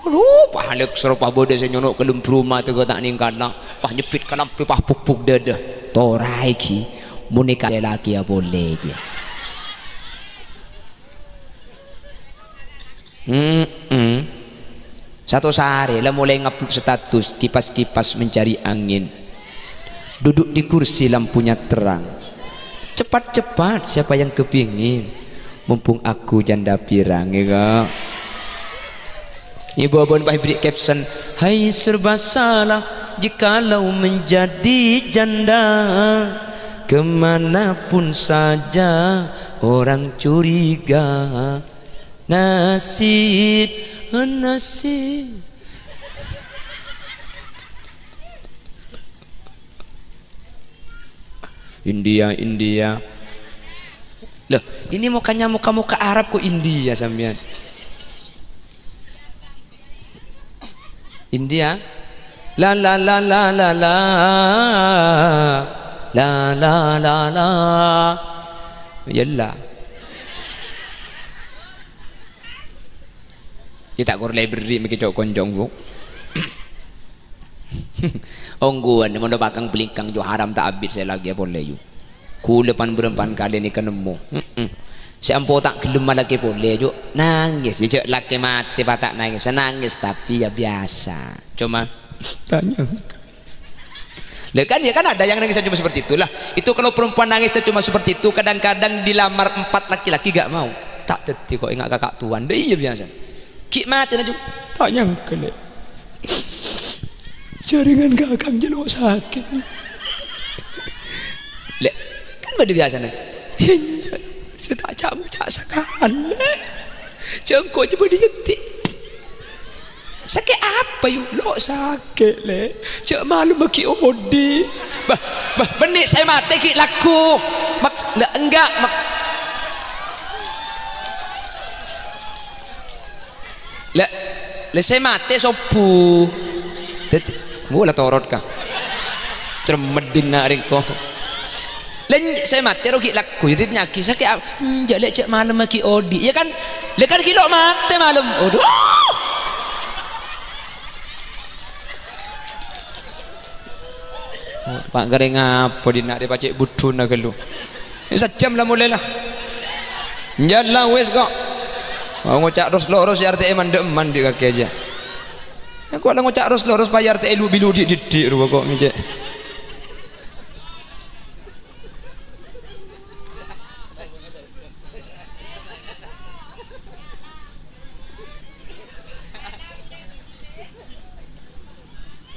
lupa halek serupa bodoh saya nyonok ke lembruma tu tak ningkat lah pah nyepit kalam pah puk dada torai ki munika lelaki ya boleh je satu sehari lah mulai ngupload status kipas-kipas mencari angin, duduk di kursi lampunya terang, cepat-cepat siapa yang kepingin mumpung aku janda pirang ya ibu abon bah beri caption hai serba salah jikalau menjadi janda kemanapun saja orang curiga nasib India loh ini mukanya muka Arab kok India sampean India la la la la la la la la la la yalla kita kor library miki cok konjong bu ongguan mau bakang pelingkang jo haram tak abid saya lagi boleh yu kulepan berempan kali ni kenemu siampo tak gelem lagi boleh jo nangis jo laki mati patak nangis nangis tapi ya biasa cuma tanya ya kan ada yang nangis cuma seperti itulah itu kalau perempuan nangis cuma seperti itu kadang-kadang dilamar 4 laki-laki gak mau tak teti kok ingat kakak tuan deh iya biasa Kik mati na juga tak nyangka le jaringan gakang jelok sakit le kan beda biasa nih hinjat saya tak cak mucak sekali jengkok coba dietik sakit apa yuk lo sakit le cak malu bagi odi benik saya mati kik laku enggak le saya mati sopu mula torot kah cermedin naring ko len saya mati rogi laku jadi nyaki sakit jalek cek malam lagi odi ya kan lekan kilo mati malam aduh pak gareng apa di nak dia pacik budun nak lu sejam lah mulai lah jalan wes kok ngocak terus ya RTE mandek di kaki aja aku lah ngocak terus bayar RTE lu bilu didik rupa kok ngejek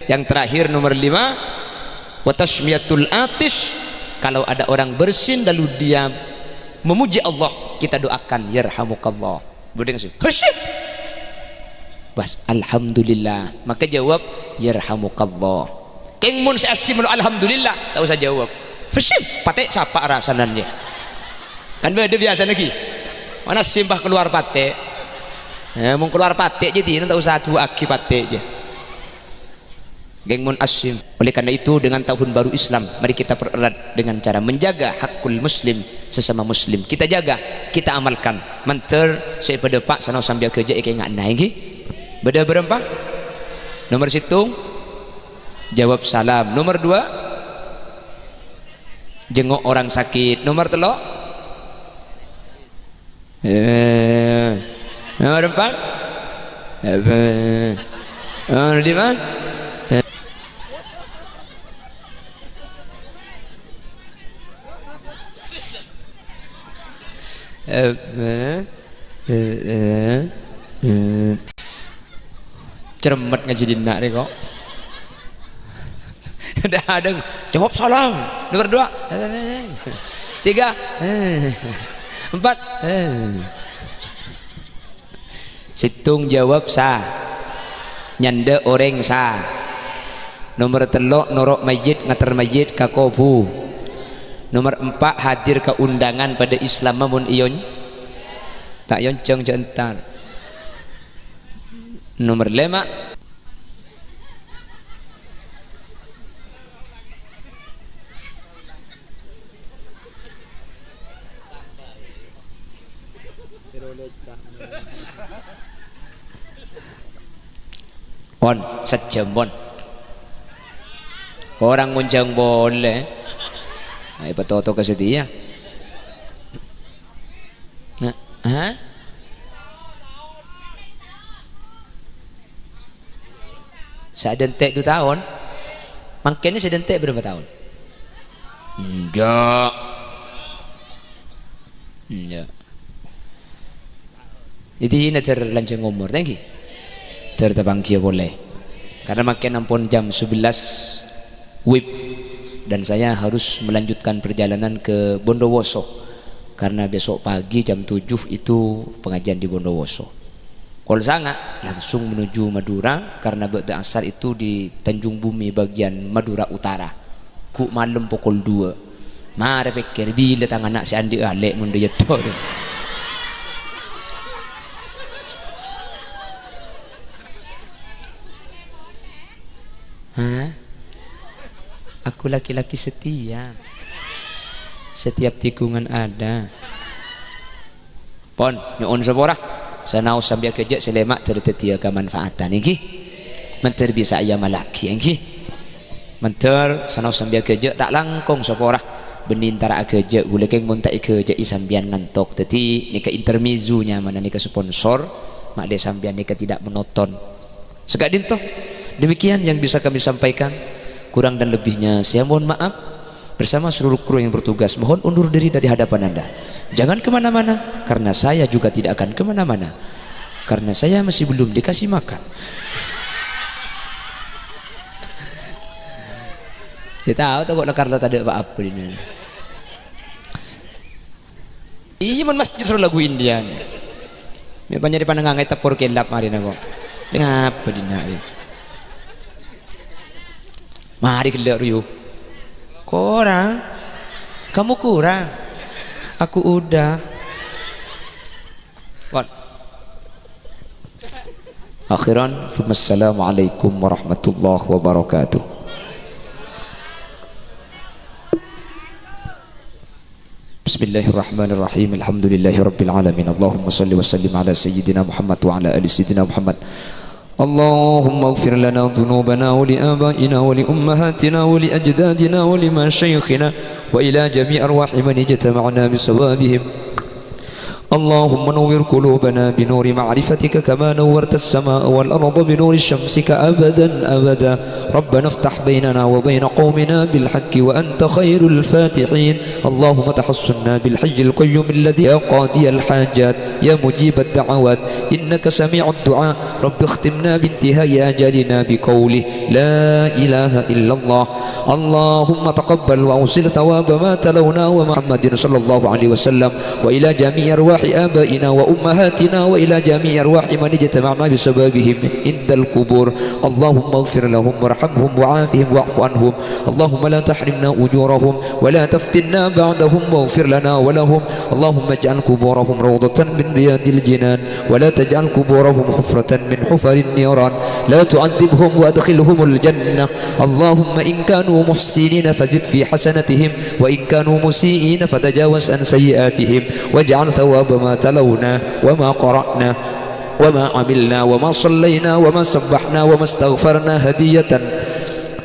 yang terakhir nomor 5 watasmiyatul atish kalau ada orang bersin lalu dia memuji Allah kita doakan yarhamukallah budeng sih hasyif bas alhamdulillah maka jawab yarhamukallah Keng mun asim alhamdulillah, tak usah jawab. Asim, patek sapa rasanannya. Kan beda biasa lagi. Mana simpah keluar patek. Mau keluar patek jadi tak usah tu aki patek je. Geng mun asim. Oleh karena itu dengan tahun baru Islam, mari kita pererat dengan cara menjaga hakul muslim sesama muslim. Kita jaga, kita amalkan. Menter saya pada pak sana sambil kerja ikai ngak naik. Beda berempah. Nomor situng jawab salam. Nomor 2 jenguk orang sakit. Nomor 3 nomor 4 nomor 5 ceremet ngaji dina deh kok. Ada jawab salam. Nomor 2 3 4 situng jawab sah nyanda orang sah. Nomor 3 norok masjid ngater masjid kakobu. Nomor 4 hadir ke undangan pada Islam mun iyon tak yonceng jentar. Nomor 5 on sejam bon orang unjang boleh. Ay patoto kasi dia. Hah? Sedentek 2 tahun. Makanya sedentek berapa tahun? Enggak. Itu ini terlancang umur, thank you. Tertabang kia boleh. Karena makin ampun jam 11 WIB dan saya harus melanjutkan perjalanan ke Bondowoso karena besok pagi jam 7 itu pengajian di Bondowoso. Kalau sangat langsung menuju Madura karena ba'da asar itu di Tanjung Bumi bagian Madura Utara. Ku malam pukul 2. Mari pikir bila tangan anak si Andi alek mun dia tu. Aku laki-laki setia. Setiap tikungan ada. Pon, nyuun sepora. Sanau sambil kerja selemak tertetia kemanfaatan iki. Menter bisa ayam laki iki. Menter sanau sambil kerja tak langkong sepora. Benintara kerja gula keng mun tak kerja isambian ngantok. Teti nika intermizunya mana nika sponsor, mak de sambian nika tidak menonton. Sekadin toh. Demikian yang bisa kami sampaikan. Kurang dan lebihnya saya mohon maaf. Bersama seluruh kru yang bertugas mohon undur diri dari hadapan Anda. Jangan kemana-mana karena saya juga tidak akan kemana-mana karena saya masih belum dikasih makan. Dia tahu tak kok lekar tak ada apa-apa ini. Iya man masjid suruh lagu India nih. Banyak di pandangan ngai tapur kelap hari nako. Ngapa dina ya? Mari kelak riu. Kurang. Kamu kurang. Aku udah. Wan. Akhiran, assalamualaikum warahmatullahi wabarakatuh. Bismillahirrahmanirrahim. Alhamdulillahi rabbil alamin. Allahumma salli wa sallim ala sayyidina Muhammad wa ala ali sayyidina Muhammad. اللهم اغفر لنا ذنوبنا ولآبائنا ولأمهاتنا ولأجدادنا ولمشايخنا وإلى جميع أرواح من اجتمعنا بثوابهم. اللهم نور قلوبنا بنور معرفتك كما نورت السماء والأرض بنور شمسك أبدا أبدا. ربنا افتح بيننا وبين قومنا بالحق وأنت خير الفاتحين. اللهم تحصنا بالحي القيوم الذي يا قاضي الحاجات يا مجيب الدعوات إنك سميع الدعاء. رب اختمنا بانتهاء أجلنا بقوله لا إله إلا الله. اللهم تقبل وأوصل ثواب ما تلونا ومحمد صلى الله عليه وسلم وإلى جميع أرواح أرواح آبائنا وأمهاتنا وإلى جميع أرواح من اجتمعنا بسببهم عند القبور. اللهم اغفر لهم وارحمهم وعافهم واعف عنهم. اللهم لا تحرمنا أجورهم ولا تفتنا بعدهم واغفر لنا ولهم. اللهم اجعل قبورهم روضة من رياض الجنان ولا تجعل قبورهم حفرة من حفر النيران. لا تعذبهم وأدخلهم الجنة. اللهم إن كانوا محسنين فزد في حسنتهم وإن كانوا مسيئين فتجاوز عن سيئاتهم واجعل ثواب ما تلونا وما قرأنا وما عملنا وما صلينا وما سبحنا وما استغفرنا هدية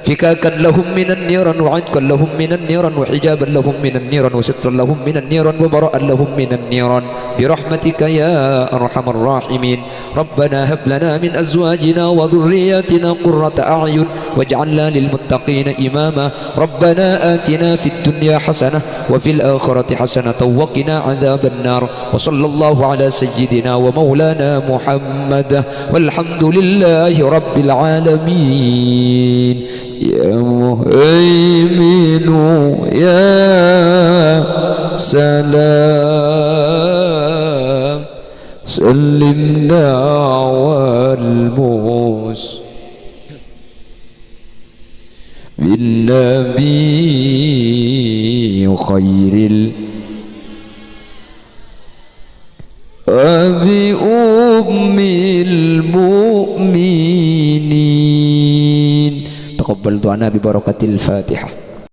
فكاكا لهم من النيران وعتقا لهم من النيران وحجابا لهم من النيران وسترا لهم من النيران وبراء لهم من النيران برحمتك يا أرحم الراحمين. ربنا هب لنا من أزواجنا وذرياتنا قرة أعين واجعلنا للمتقين إماما. ربنا آتنا في الدنيا حسنة وفي الآخرة حسنة وقنا عذاب النار. وصلى الله على سيدنا ومولانا محمد والحمد لله رب العالمين. يا مهيمن يا سلام سلمنا والموس بالنبي خير أبي أم المؤمنين. تقبل دعانا ببركة الفاتحة.